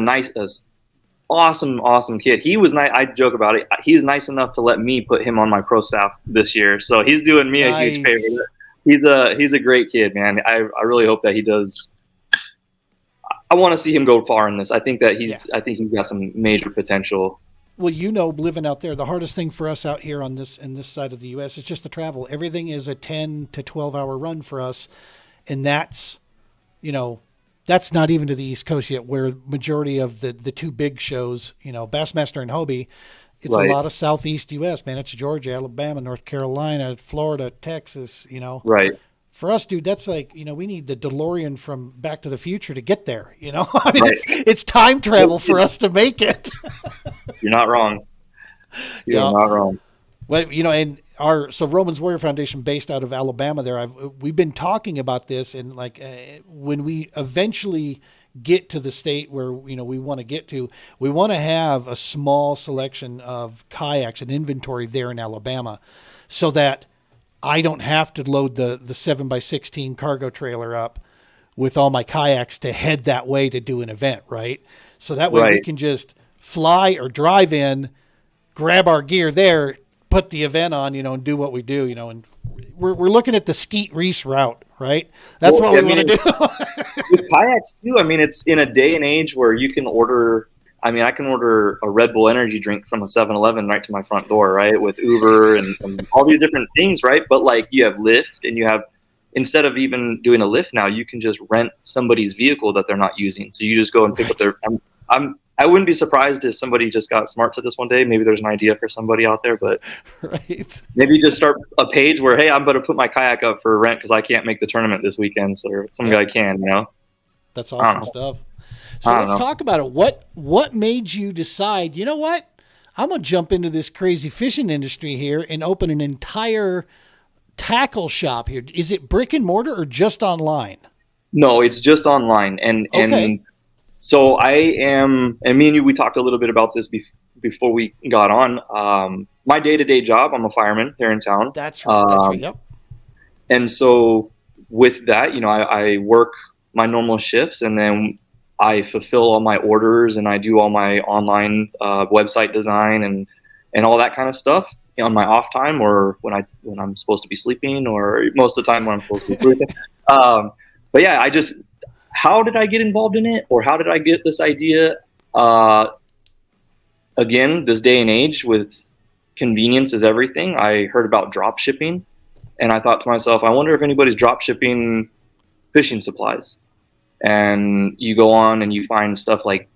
awesome kid. He was nice. I joke about it. He's nice enough to let me put him on my pro staff this year. So he's doing me a huge favor. He's a great kid, man. I really hope that he does. I want to see him go far in this. I think that he's got some major potential. Well, living out there, the hardest thing for us out here in this side of the U.S. is just the travel. Everything is a 10 to 12 hour run for us. And that's not even to the East Coast yet, where majority of the two big shows, Bassmaster and Hobie, it's a lot of Southeast U.S., man. It's Georgia, Alabama, North Carolina, Florida, Texas, Right. For us, dude, that's like, we need the DeLorean from Back to the Future to get there, I mean, Right. it's time travel for us to make it. You're not wrong. You're not wrong. Well, and Roman's Warrior Foundation, based out of Alabama, we've been talking about this, and like when we eventually get to the state where we want to get to, we want to have a small selection of kayaks and inventory there in Alabama, so that I don't have to load the 7x16 cargo trailer up with all my kayaks to head that way to do an event, right? So that way we can just fly or drive in, grab our gear there, put the event on, and do what we do, and we're looking at the Skeet Reese route, right? That's what we want to do. With kayaks too, I mean, it's in a day and age where you can order. I mean, I can order a Red Bull energy drink from a 7-Eleven right to my front door, right? With Uber and all these different things, right? But like you have Lyft, and you have, instead of even doing a Lyft now, you can just rent somebody's vehicle that they're not using. So you just go and pick up their. I wouldn't be surprised if somebody just got smart to this one day. Maybe there's an idea for somebody out there, but maybe just start a page where, hey, I'm going to put my kayak up for rent because I can't make the tournament this weekend, so some guy can, That's awesome stuff. So let's talk about it. What made you decide, what? I'm going to jump into this crazy fishing industry here and open an entire tackle shop here. Is it brick and mortar or just online? No, it's just online. And so I am, and me and you, we talked a little bit about this before we got on. My day-to-day job, I'm a fireman here in town. That's right. Yep. And so with that, I work my normal shifts, and then I fulfill all my orders, and I do all my online website design and all that kind of stuff on my off time, or when I'm supposed to be sleeping, or most of the time when I'm supposed to be sleeping. But yeah, how did I get involved in it, or how did I get this idea? Again, this day and age with convenience is everything. I heard about drop shipping, and I thought to myself, I wonder if anybody's drop shipping fishing supplies. And you go on and you find stuff like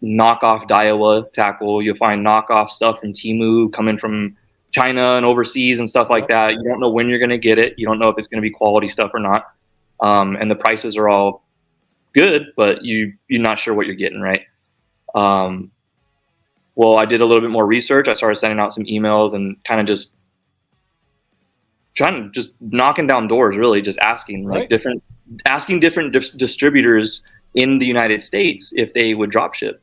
knockoff Daiwa tackle. You'll find knockoff stuff from Temu coming from China and overseas and stuff like that. You don't know when you're going to get it. You don't know if it's going to be quality stuff or not. And the prices are all good, but you're not sure what you're getting, right? Well, I did a little bit more research. I started sending out some emails and kind of just knocking down doors, really just asking different distributors in the United States if they would drop ship.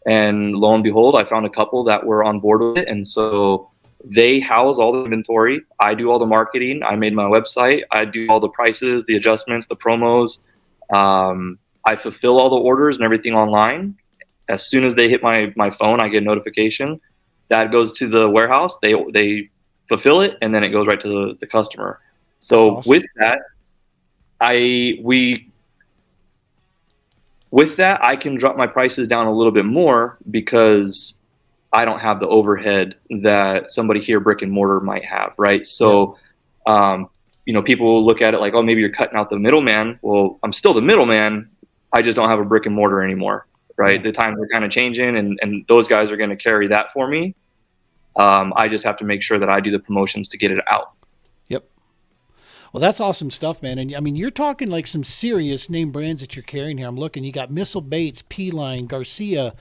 And lo and behold, I found a couple that were on board with it. And so they house all the inventory. I do all the marketing. I made my website. I do all the prices, the adjustments, the promos. I fulfill all the orders and everything online. As soon as they hit my phone, I get a notification. That goes to the warehouse. They fulfill it, and then it goes right to the customer. So awesome. With that, I can drop my prices down a little bit more because I don't have the overhead that somebody here brick and mortar might have, right? So, people look at it like, oh, maybe you're cutting out the middleman. Well, I'm still the middleman. I just don't have a brick and mortar anymore. right? Yeah. The times are kind of changing, and those guys are going to carry that for me. I just have to make sure that I do the promotions to get it out. Yep. Well, that's awesome stuff, man. And I mean, you're talking like some serious name brands that you're carrying here. I'm looking. You got Missile Baits, P-Line, Garcia,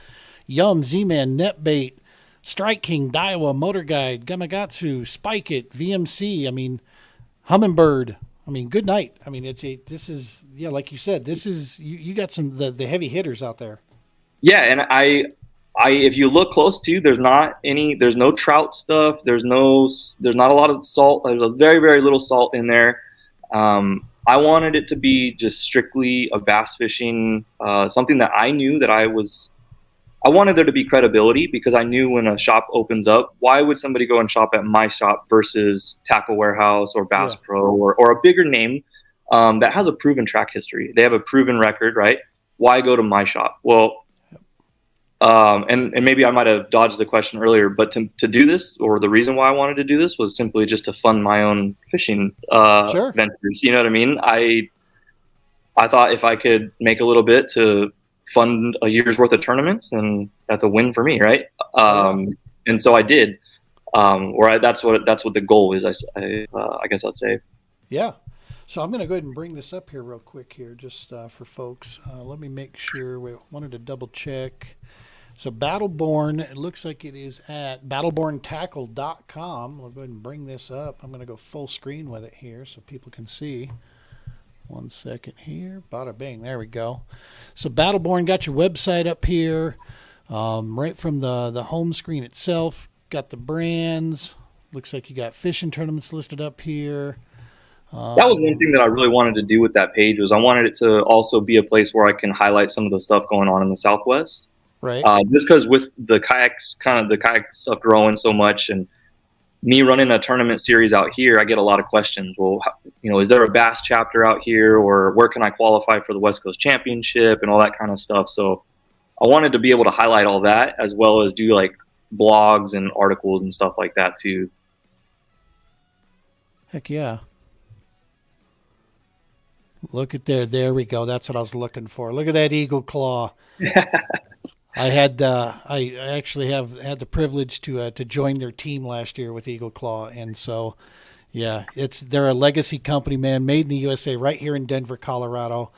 Yum, Z-Man, Netbait, Strike King, Daiwa, Motor Guide, Gamakatsu, Spike It, VMC. I mean, Humminbird. I mean, good night. I mean, this is like you said, this is you got some the heavy hitters out there. Yeah, and I if you look close to, there's no trout stuff. There's not a lot of salt. There's a very, very little salt in there. I wanted it to be just strictly a bass fishing, something that I knew that I wanted there to be credibility, because I knew when a shop opens up, why would somebody go and shop at my shop versus Tackle Warehouse or Bass Pro or a bigger name that has a proven track history? They have a proven record, right? Why go to my shop? Well, and maybe I might have dodged the question earlier, but to do this, or the reason why I wanted to do this, was simply just to fund my own fishing ventures. You know what I mean? I thought if I could make a little bit to fund a year's worth of tournaments, and that's a win for me, right? And so I did. That's what the goal is. I guess I'd say. Yeah. So I'm going to go ahead and bring this up here real quick here, just for folks. Let me make sure. We wanted to double check. So Battleborn, it looks like it is at battleborntackle.com. We'll go ahead and bring this up. I'm going to go full screen with it here so people can see. 1 second here. Bada bing. There we go. So Battleborn got your website up here, right from the home screen itself. Got the brands. Looks like you got fishing tournaments listed up here. That was one thing that I really wanted to do with that page, was I wanted it to also be a place where I can highlight some of the stuff going on in the Southwest. Right. Just because with the kayak stuff growing so much, and me running a tournament series out here, I get a lot of questions. Well, is there a bass chapter out here, or where can I qualify for the West Coast Championship and all that kind of stuff? So I wanted to be able to highlight all that, as well as do like blogs and articles and stuff like that too. Heck yeah. Look at there. There we go. That's what I was looking for. Look at that eagle claw. I actually have had the privilege to join their team last year with Eagle Claw, and so yeah, they're a legacy company, man, made in the USA, right here in Denver, Colorado.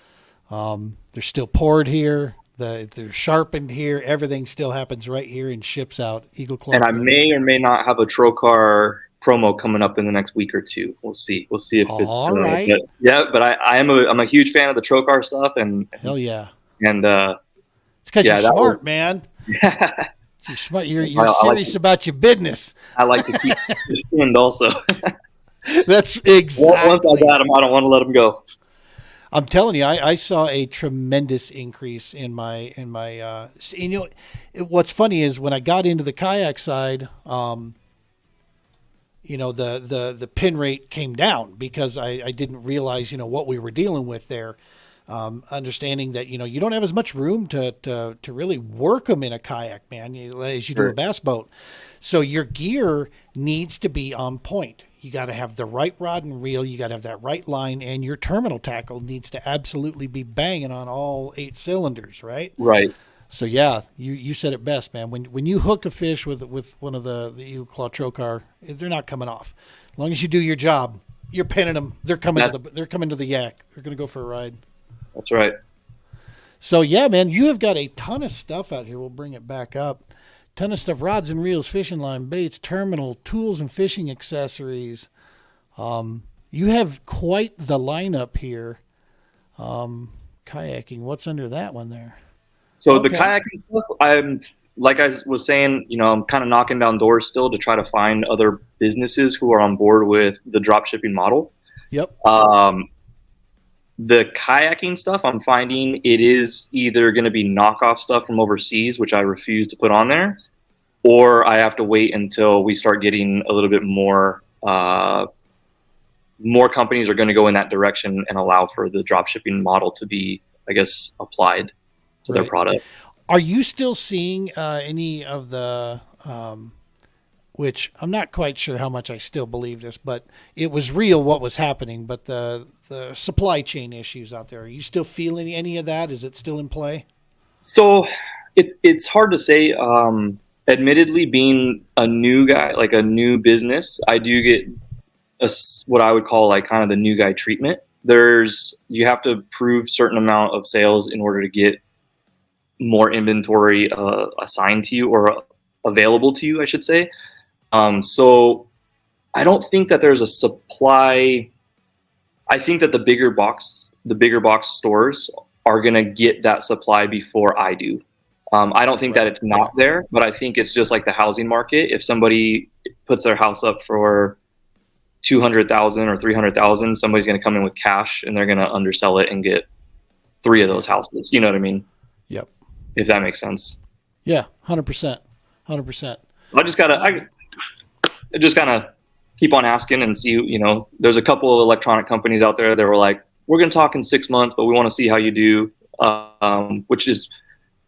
They're still poured here. They're sharpened here. Everything still happens right here and ships out. Eagle Claw. And I may or may not have a Trocar promo coming up in the next week or two. We'll see. We'll see if all right. But I'm a huge fan of the Trocar stuff, and hell yeah. And it's because you're smart, man. You're smart. You're serious about your business. I like to keep tuned also. That's exactly. Once I got him, I don't want to let him go. I'm telling you, I saw a tremendous increase in my. What's funny is when I got into the kayak side, the pin rate came down because I didn't realize, what we were dealing with there. Understanding that, you don't have as much room to really work them in a kayak, man, as you do a bass boat. So your gear needs to be on point. You got to have the right rod and reel. You got to have that right line, and your terminal tackle needs to absolutely be banging on all 8 cylinders, right? Right. So yeah, you said it best, man. When you hook a fish with one of the Eagle Claw Trocar, they're not coming off. As long as you do your job, you're pinning them. They're coming to the yak. They're going to go for a ride. That's right. So yeah, man, you have got a ton of stuff out here. We'll bring it back up. Ton of stuff: rods and reels, fishing line, baits, terminal, tools, and fishing accessories. You have quite the lineup here. Kayaking. What's under that one there? So the kayaking stuff, like I was saying, I'm kind of knocking down doors still to try to find other businesses who are on board with the drop shipping model. Yep. The kayaking stuff, I'm finding it is either going to be knockoff stuff from overseas, which I refuse to put on there, or I have to wait until we start getting a little bit more. More companies are going to go in that direction and allow for the drop shipping model to be, I guess, applied to their product. Are you still seeing any of the, which I'm not quite sure how much I still believe this, but it was real what was happening, but the supply chain issues out there, are you still feeling any of that? Is it still in play? So it's hard to say. Admittedly, being a new guy, like a new business, I do get what I would call like kind of the new guy treatment. You have to prove certain amount of sales in order to get more inventory assigned to you or available to you, I should say. So I don't think that there's a supply. I think that the bigger box stores are going to get that supply before I do. I don't think that it's not there, but I think it's just like the housing market. If somebody puts their house up for 200,000 or 300,000, somebody's going to come in with cash and they're going to undersell it and get 3 of those houses. You know what I mean? Yep. If that makes sense. Yeah. 100%. 100%. I just gotta keep on asking and see, there's a couple of electronic companies out there that were like, we're going to talk in 6 months, but we want to see how you do.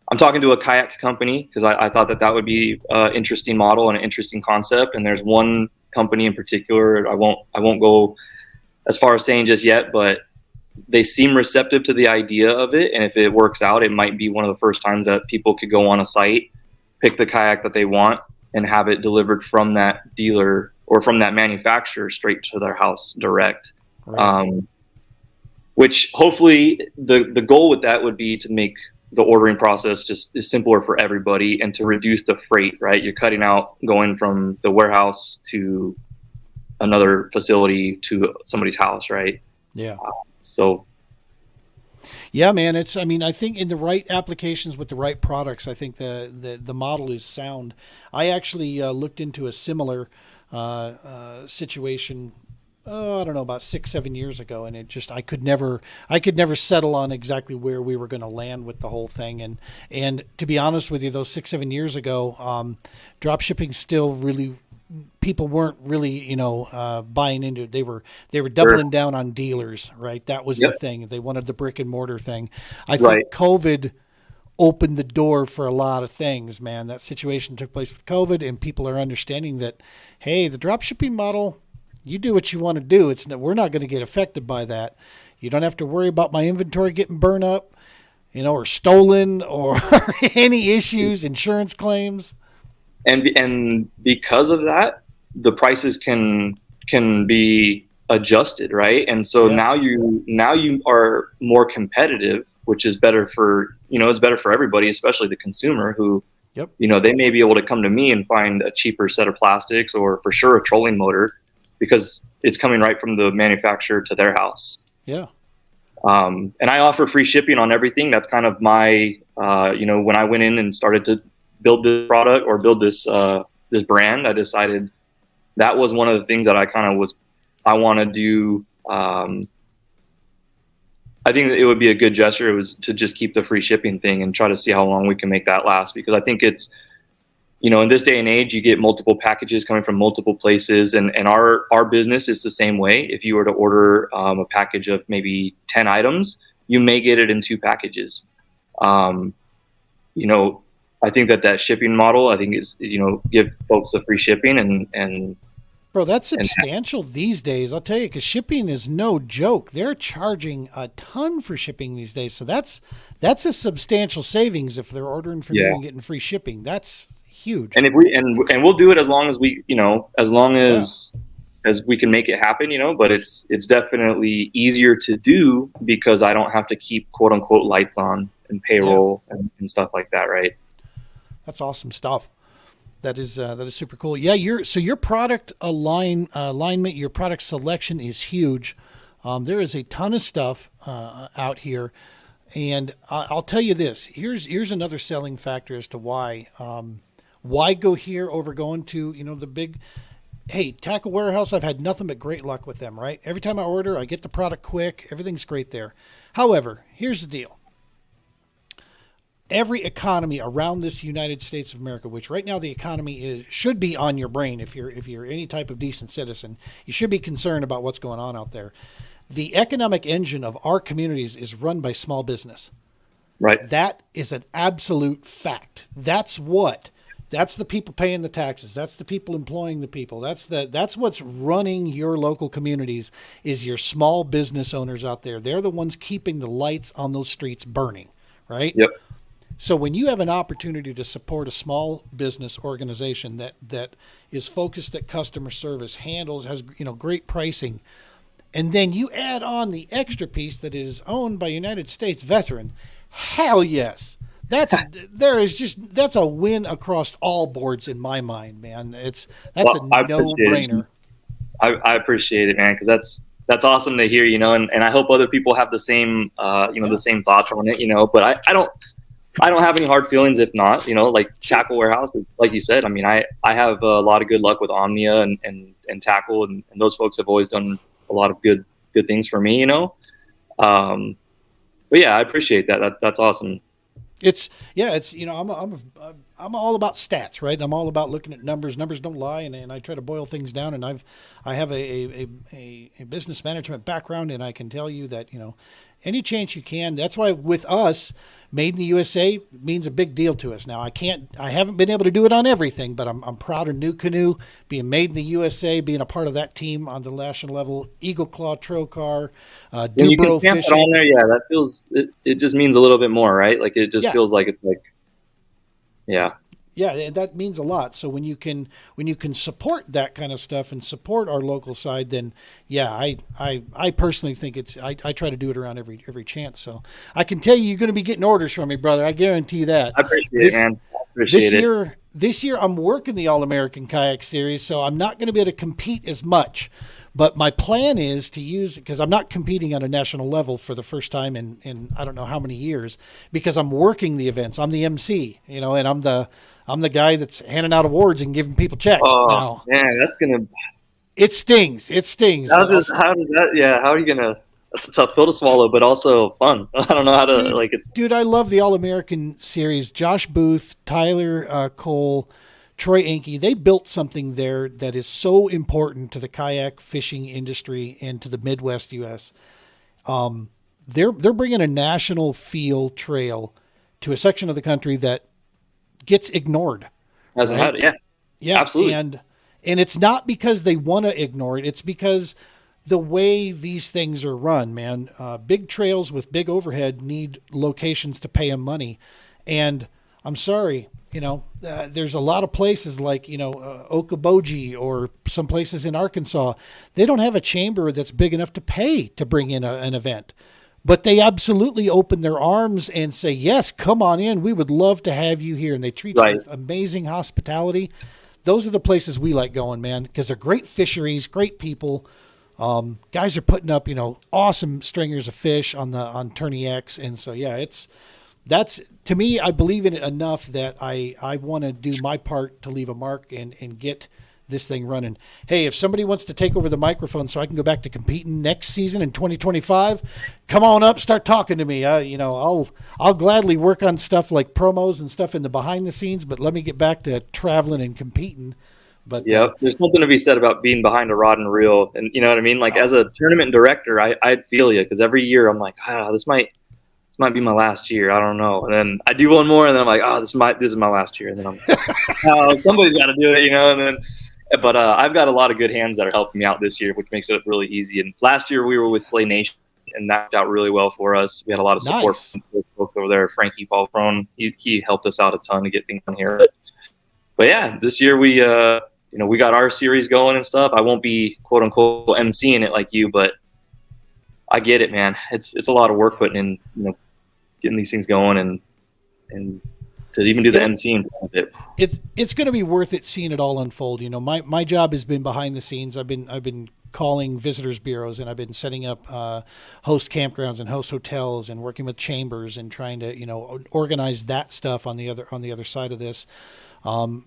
I'm talking to a kayak company because I thought that would be an interesting model and an interesting concept. And there's one company in particular, I won't go as far as saying just yet, but they seem receptive to the idea of it. And if it works out, it might be one of the first times that people could go on a site, pick the kayak that they want, and have it delivered from that dealer or from that manufacturer straight to their house direct. Right. Which hopefully the goal with that would be to make the ordering process just is simpler for everybody and to reduce the freight, right? You're cutting out going from the warehouse to another facility to somebody's house, right? Yeah. Yeah, man, I think in the right applications with the right products, I think the model is sound. I actually looked into a similar situation, I don't know, about 6-7 years ago, and I could never settle on exactly where we were going to land with the whole thing. And to be honest with you, those 6-7 years ago, drop shipping still really, people weren't really, buying into it. They were doubling down on dealers, right? That was the thing. They wanted the brick and mortar thing. I think COVID opened the door for a lot of things, man. That situation took place with COVID, and people are understanding that, hey, the drop shipping model, you do what you want to do. We're not going to get affected by that. You don't have to worry about my inventory getting burned up, or stolen or any issues, insurance claims. And because of that, the prices can be adjusted, right? And so now you are more competitive, which is better for, it's better for everybody, especially the consumer who, they may be able to come to me and find a cheaper set of plastics or for sure a trolling motor because it's coming right from the manufacturer to their house. Yeah. And I offer free shipping on everything. That's kind of my, when I went in and started to build this product or build this brand, I decided that was one of the things that I want to do. I think that it would be a good gesture. It was to just keep the free shipping thing and try to see how long we can make that last, because I think it's, in this day and age, you get multiple packages coming from multiple places, and our business is the same way. If you were to order a package of maybe 10 items, you may get it in 2 packages. I think that shipping model, I think is, give folks the free shipping and bro, that's substantial these days. I'll tell you, because shipping is no joke. They're charging a ton for shipping these days. So that's a substantial savings if they're ordering from you and getting free shipping. That's huge. And if we'll do it as long as we, as we can make it happen, but it's definitely easier to do because I don't have to keep quote unquote lights on and payroll and stuff like that. Right. That's awesome stuff. That is super cool. Yeah. Your product alignment, your product selection is huge. There is a ton of stuff out here, and I'll tell you this. Here's another selling factor as to why go here over going to the big. Hey, Tackle Warehouse, I've had nothing but great luck with them. Right, every time I order, I get the product quick. Everything's great there. However, here's the deal. Every economy around this United States of America, which right now the economy should be on your brain if you're any type of decent citizen, you should be concerned about what's going on out there. The economic engine of our communities is run by small business. Right. That is an absolute fact. That's the people paying the taxes. That's the people employing the people. That's what's running your local communities is your small business owners out there. They're the ones keeping the lights on those streets burning, right? Yep. So when you have an opportunity to support a small business organization that is focused at customer service, has great pricing, and then you add on the extra piece that is owned by United States veteran, hell yes. That's a win across all boards in my mind, man. That's a no-brainer. I appreciate it, man, because that's awesome to hear, and I hope other people have the same the same thoughts on it, but I don't have any hard feelings if not, like Tackle Warehouse is, like you said, I mean, I have a lot of good luck with Omnia and Tackle, and those folks have always done a lot of good things for me, but yeah, I appreciate that. That's awesome. I'm all about stats, right? I'm all about looking at numbers. Numbers don't lie, and I try to boil things down. And I have a business management background, and I can tell you that any chance you can. That's why with us, Made in the USA means a big deal to us. Now I haven't been able to do it on everything, but I'm proud of NUCANOE being made in the USA, being a part of that team on the national level. Eagle Claw Trocar, when you can stamp it on there, yeah, that feels it just means a little bit more, right? Like it just feels like it's like, yeah. Yeah, and that means a lot. So when you can support that kind of stuff and support our local side, then yeah, I personally think I try to do it around every chance. So I can tell you're going to be getting orders from me, brother. I guarantee that. I appreciate it, man. I appreciate it. This year I'm working the All-American Kayak Series, so I'm not going to be able to compete as much. But my plan is to use, because I'm not competing on a national level for the first time in I don't know how many years, because I'm working the events. I'm the MC, and I'm the guy that's handing out awards and giving people checks. Oh, now. Man, that's going to... It stings. How does that... Yeah, how are you going to... That's a tough pill to swallow, but also fun. I don't know how to... Dude, I love the All-American Series. Josh Booth, Tyler Cole, Troy Anke, they built something there that is so important to the kayak fishing industry and to the Midwest U.S. They're bringing a national feel trail to a section of the country that gets ignored. Hasn't had it, yeah, absolutely. And it's not because they want to ignore it. It's because the way these things are run, man. Big trails with big overhead need locations to pay them money, and I'm sorry. There's a lot of places like, Okoboji or some places in Arkansas. They don't have a chamber that's big enough to pay to bring in an event. But they absolutely open their arms and say, yes, come on in. We would love to have you here. And they treat you with amazing hospitality. Those are the places we like going, man, because they're great fisheries, great people. Guys are putting up, awesome stringers of fish on Tourney X. And so, yeah, that's to me, I believe in it enough that I want to do my part to leave a mark and get this thing running. Hey, if somebody wants to take over the microphone so I can go back to competing next season in 2025, come on up, start talking to me. I'll gladly work on stuff like promos and stuff in the behind the scenes, but let me get back to traveling and competing. But yeah, there's something to be said about being behind a rod and reel, and you know what I mean. Like as a tournament director, I'd feel you because every year I'm like, this might be my last year. I don't know. And then I do one more, and then I'm like, this is my last year. And then I'm somebody's got to do it, And then, but I've got a lot of good hands that are helping me out this year, which makes it really easy. And last year we were with Slay Nation, and that worked out really well for us. We had a lot of support from folks over there. Frankie Paul Prone, he helped us out a ton to get things on here. But yeah, this year we got our series going and stuff. I won't be quote unquote MCing it like you, but I get it, man. It's a lot of work putting in, getting these things going and to even do the MCing of it. It's going to be worth it seeing it all unfold. My job has been behind the scenes. I've been calling visitors bureaus, and I've been setting up host campgrounds and host hotels and working with chambers and trying to organize that stuff on the other side of this.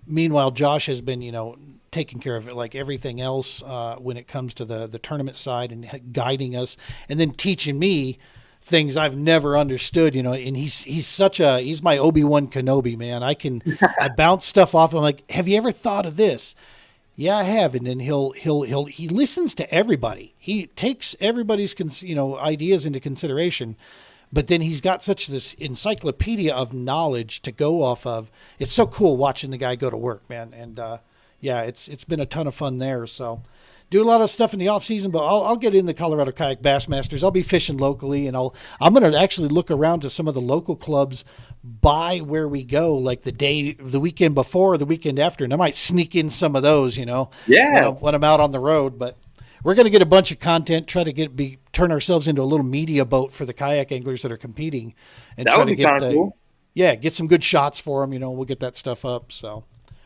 Meanwhile, Josh has been taking care of it like everything else when it comes to the tournament side and guiding us and then teaching me things I've never understood, and he's my Obi-Wan Kenobi, man. I bounce stuff off. I'm like, have you ever thought of this? Yeah, I have. And then he listens to everybody. He takes everybody's, ideas into consideration, but then he's got such this encyclopedia of knowledge to go off of. It's so cool watching the guy go to work, man. And, yeah, it's been a ton of fun there. So do a lot of stuff in the off season, but I'll get in the Colorado Kayak Bassmasters. I'll be fishing locally, and I'm going to actually look around to some of the local clubs by where we go, like the weekend before or the weekend after, and I might sneak in some of those, when I'm out on the road. But we're going to get a bunch of content, try to turn ourselves into a little media boat for the kayak anglers that are competing, and that try would to be kind of cool. Yeah, get some good shots for them. We'll get that stuff up. So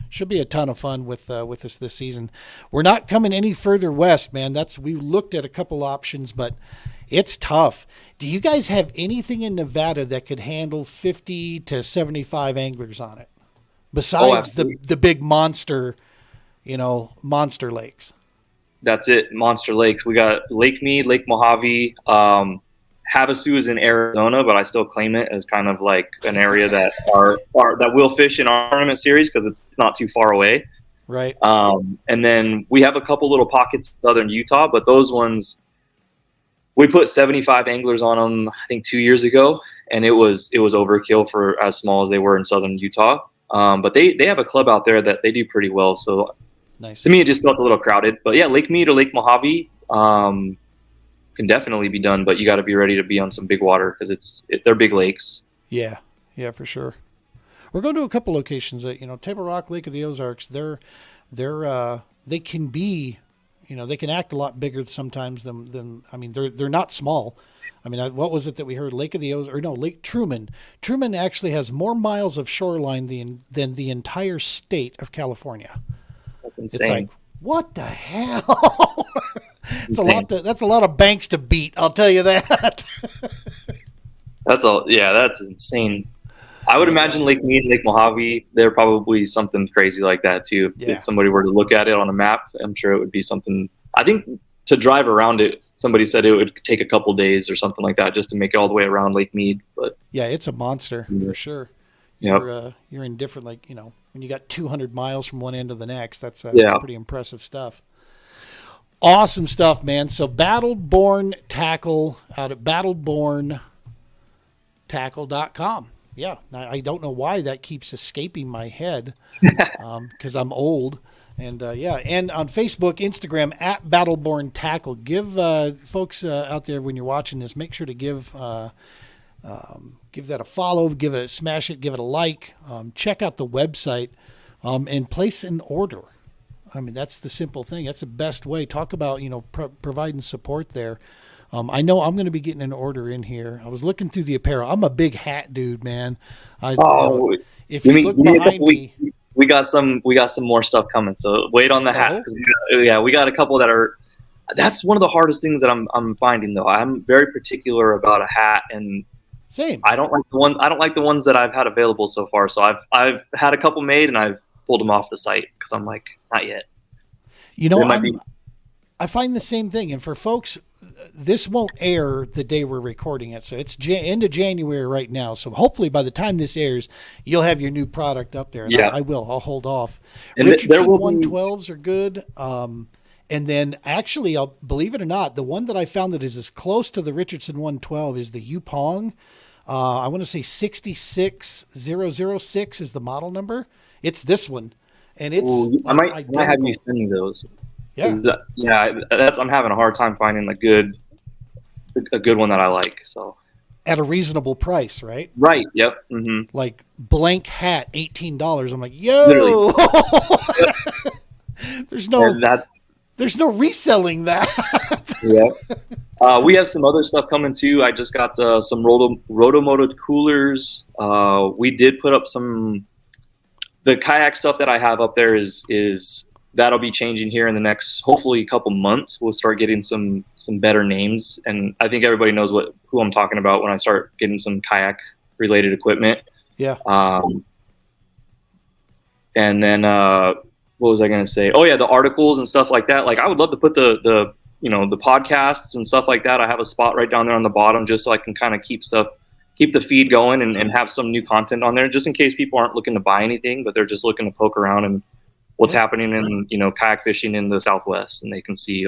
should be a ton of fun with us this season. We're not coming any further west, man. We looked at a couple options, but it's tough. Do you guys have anything in Nevada that could handle 50 to 75 anglers on it? Besides the big monster lakes. That's it. Monster lakes. We got Lake Mead, Lake Mojave. Havasu is in Arizona, but I still claim it as kind of like an area that that will fish in our tournament series because it's not too far away. Right. And then we have a couple little pockets in southern Utah, but those ones we put 75 anglers on them, I think 2 years ago, and it was overkill for as small as they were in southern Utah. But they have a club out there that they do pretty well. So nice. To me, it just felt a little crowded. But yeah, Lake Mead or Lake Mojave can definitely be done, but you got to be ready to be on some big water because they're big lakes. Yeah, for sure. We're going to a couple locations that Table Rock, Lake of the Ozarks. They can be, they can act a lot bigger sometimes than they're not small. I mean, what was it that we heard? Lake of the Ozarks, or no, Lake Truman. Truman actually has more miles of shoreline than the entire state of California. That's insane. It's like, what the hell? That's a lot of banks to beat. I'll tell you that. That's insane. I would imagine Lake Mead, Lake Mojave, they're probably something crazy like that too. If somebody were to look at it on a map, I'm sure it would be something. I think to drive around it, somebody said it would take a couple days or something like that just to make it all the way around Lake Mead. But yeah, it's a monster for sure. Yep. You're in different, when you got 200 miles from one end to the next, that's pretty impressive stuff. Awesome stuff, man. So Battleborn Tackle out at battleborntackle.com. Yeah, I don't know why that keeps escaping my head because I'm old. And and on Facebook, Instagram at Battleborn Tackle. Give folks out there when you're watching this, make sure to give that a follow, smash it, give it a like. Check out the website and place an order. I mean, that's the simple thing. That's the best way. Talk about providing support there. I know I'm going to be getting an order in here. I was looking through the apparel. I'm a big hat dude, man. If you look behind me, we got some more stuff coming. So wait on the hats. We got a couple that are. That's one of the hardest things that I'm finding though. I'm very particular about a hat, and same. I don't like the ones that I've had available so far. So I've had a couple made, and I've pulled them off the site because I'm like, not yet. I find the same thing. And for folks, this won't air the day we're recording it. So it's end of January right now. So hopefully by the time this airs, you'll have your new product up there. And yeah. I will. I'll hold off. And Richardson 112s are good. And then actually, believe it or not, the one that I found that is as close to the Richardson 112 is the Yupong. I want to say 66006 is the model number. It's this one. And it's I might have you send me those. Yeah. I'm having a hard time finding a good one that I like. So at a reasonable price, right? Right. Yep. Mm-hmm. Like blank hat, $18. I'm like, yo, there's no reselling that. Yeah. We have some other stuff coming too. I just got some rotomotive coolers. We did put up the kayak stuff that I have up there is that'll be changing here in the next, hopefully, couple months. We'll start getting some better names, and I think everybody knows who I'm talking about when I start getting some kayak related equipment. Yeah. And then what was I going to say? Oh yeah, the articles and stuff like that. Like I would love to put the podcasts and stuff like that. I have a spot right down there on the bottom just so I can kind of keep the feed going and have some new content on there just in case people aren't looking to buy anything, but they're just looking to poke around and what's happening in, kayak fishing in the Southwest, and they can see,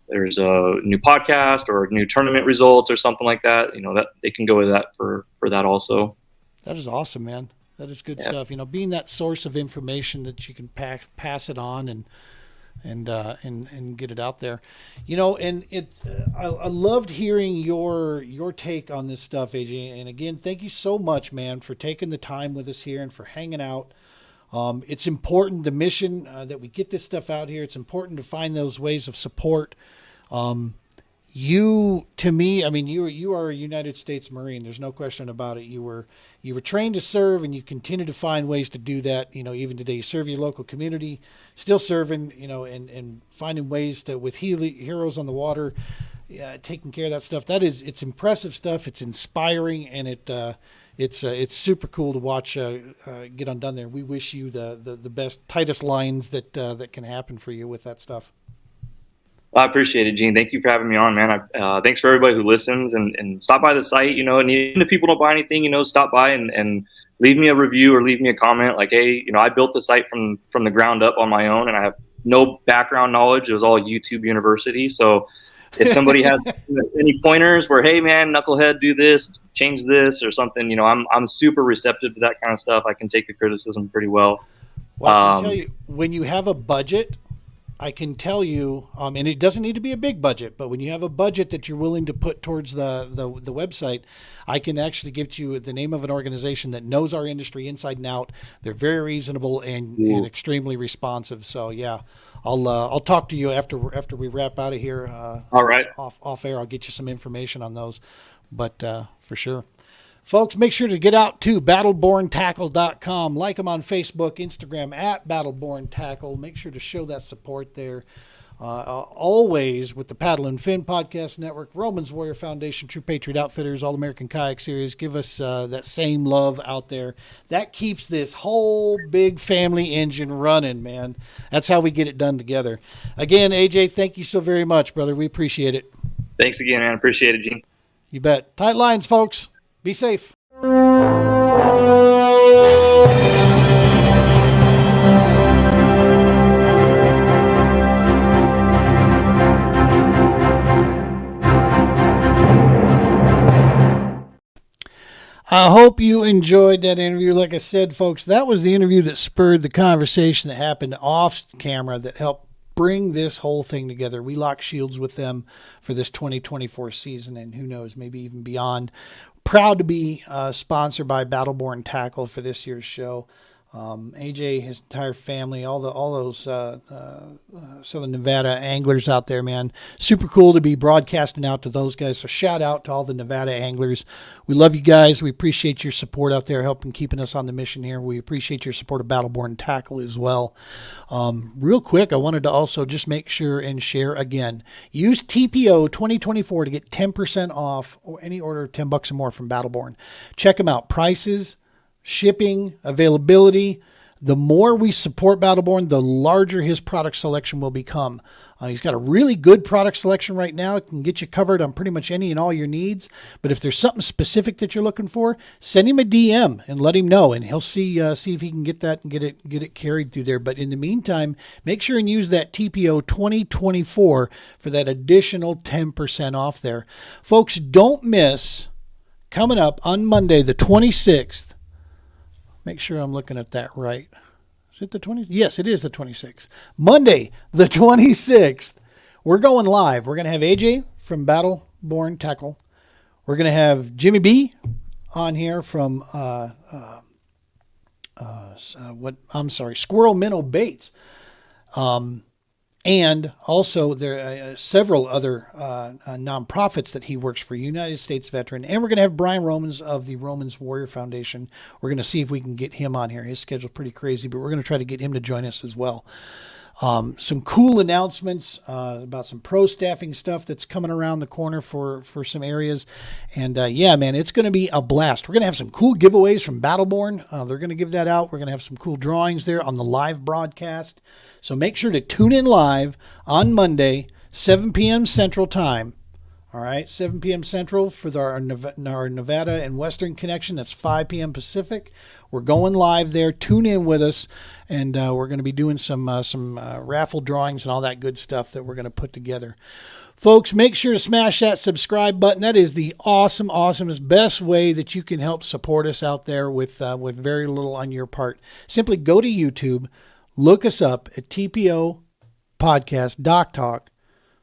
there's a new podcast or new tournament results or something like that, that they can go with that for that also. That is awesome, man. That is good stuff. Being that source of information that you can pass it on and and get it out there, and I loved hearing your take on this stuff, AJ. And again, thank you so much, man, for taking the time with us here and for hanging out. It's important, the mission, that we get this stuff out here. It's important to find those ways of support. To me, I mean, you are a United States Marine. There's no question about it. You were trained to serve, and you continue to find ways to do that. Even today, you serve your local community, still serving. And finding ways to with heroes on the water, taking care of that stuff. It's impressive stuff. It's inspiring, and it's super cool to watch get undone there. We wish you the best, tightest lines that can happen for you with that stuff. Well, I appreciate it, Gene. Thank you for having me on, man. Thanks for everybody who listens and stop by the site, and even if people don't buy anything, stop by and leave me a review or leave me a comment like, hey, I built the site from the ground up on my own, and I have no background knowledge. It was all YouTube University. So if somebody has any pointers where, hey, man, knucklehead, do this, change this or something, I'm super receptive to that kind of stuff. I can take the criticism pretty well. Well, I can tell you, when you have a budget, I can tell you, and it doesn't need to be a big budget, but when you have a budget that you're willing to put towards the website, I can actually give you the name of an organization that knows our industry inside and out. They're very reasonable and extremely responsive. So yeah, I'll talk to you after we wrap out of here. All right. Off air, I'll get you some information on those, but for sure. Folks, make sure to get out to battleborntackle.com. Like them on Facebook, Instagram at battleborntackle. Make sure to show that support there. Always with the Paddle and Fin Podcast Network, Romans Warrior Foundation, True Patriot Outfitters, All American Kayak Series. Give us that same love out there. That keeps this whole big family engine running, man. That's how we get it done together. Again, AJ, thank you so very much, brother. We appreciate it. Thanks again, man. Appreciate it, Gene. You bet. Tight lines, folks. Be safe. I hope you enjoyed that interview. Like I said, folks, that was the interview that spurred the conversation that happened off camera that helped bring this whole thing together. We lock shields with them for this 2024 season, and who knows, maybe even beyond. Proud to be sponsored by Battleborn Tackle for this year's show. AJ, his entire family, all those Southern Nevada anglers out there, man. Super cool to be broadcasting out to those guys. So shout out to all the Nevada anglers. We love you guys. We appreciate your support out there, helping keeping us on the mission here. We appreciate your support of Battleborn Tackle as well. Real quick, I wanted to also just make sure and share again. Use TPO 2024 to get 10% off or any order of $10 or more from Battleborn. Check them out. Prices, shipping, availability. The more we support Battleborn, the larger his product selection will become. He's got a really good product selection right now. It can get you covered on pretty much any and all your needs. But if there's something specific that you're looking for, send him a DM and let him know, and he'll see if he can get that and get it carried through there. But in the meantime, make sure and use that TPO 2024 for that additional 10% off there. Folks, don't miss coming up on Monday, the 26th. Make sure I'm looking at that right. Is it the 20th? Yes, it is the 26th. Monday, the 26th. We're going live. We're going to have AJ from Battleborn Tackle. We're going to have Jimmy B on here from Squirrel Minnow Baits. And also there are several other nonprofits that he works for, United States veteran. And we're going to have Brian Romans of the Romans Warrior Foundation. We're going to see if we can get him on here. His schedule's pretty crazy, but we're going to try to get him to join us as well. Some cool announcements about some pro staffing stuff that's coming around the corner for some areas. And yeah, man, it's going to be a blast. We're going to have some cool giveaways from Battleborn. They're going to give that out. We're going to have some cool drawings there on the live broadcast. So make sure to tune in live on Monday, 7 p.m. Central Time. All right, 7 p.m. Central for our Nevada and Western connection. That's 5 p.m. Pacific. We're going live there. Tune in with us, and we're going to be doing some raffle drawings and all that good stuff that we're going to put together. Folks, make sure to smash that subscribe button. That is the awesomest, best way that you can help support us out there with very little on your part. Simply go to YouTube. Look us up at TPO podcast, Doc Talk.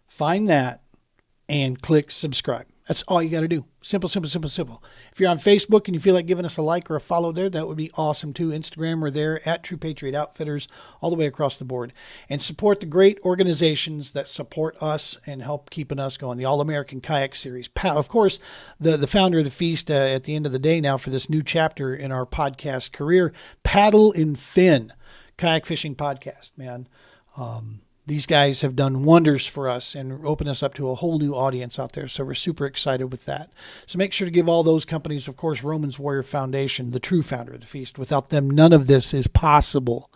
Find that and click subscribe. That's all you got to do. Simple, simple, simple, simple. If you're on Facebook and you feel like giving us a like or a follow there, that would be awesome too. Instagram, we're there at True Patriot Outfitters, all the way across the board. And support the great organizations that support us and help keeping us going. The All-American Kayak Series. Of course, the founder of the feast at the end of the day now for this new chapter in our podcast career, Paddle and Fin, kayak fishing podcast, man. These guys have done wonders for us and opened us up to a whole new audience out there. So we're super excited with that. So make sure to give all those companies, of course, Romans Warrior Foundation, the true founder of the feast. Without them, none of this is possible.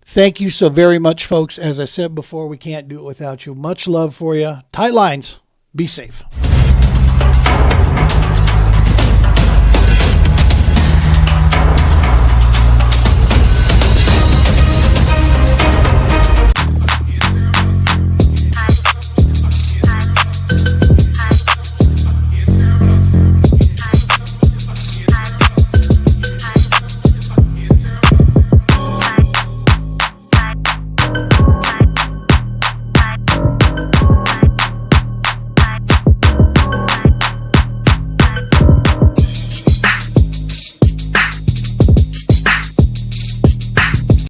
Thank you so very much, folks. As I said before, we can't do it without you. Much love for you. Tight lines. Be safe.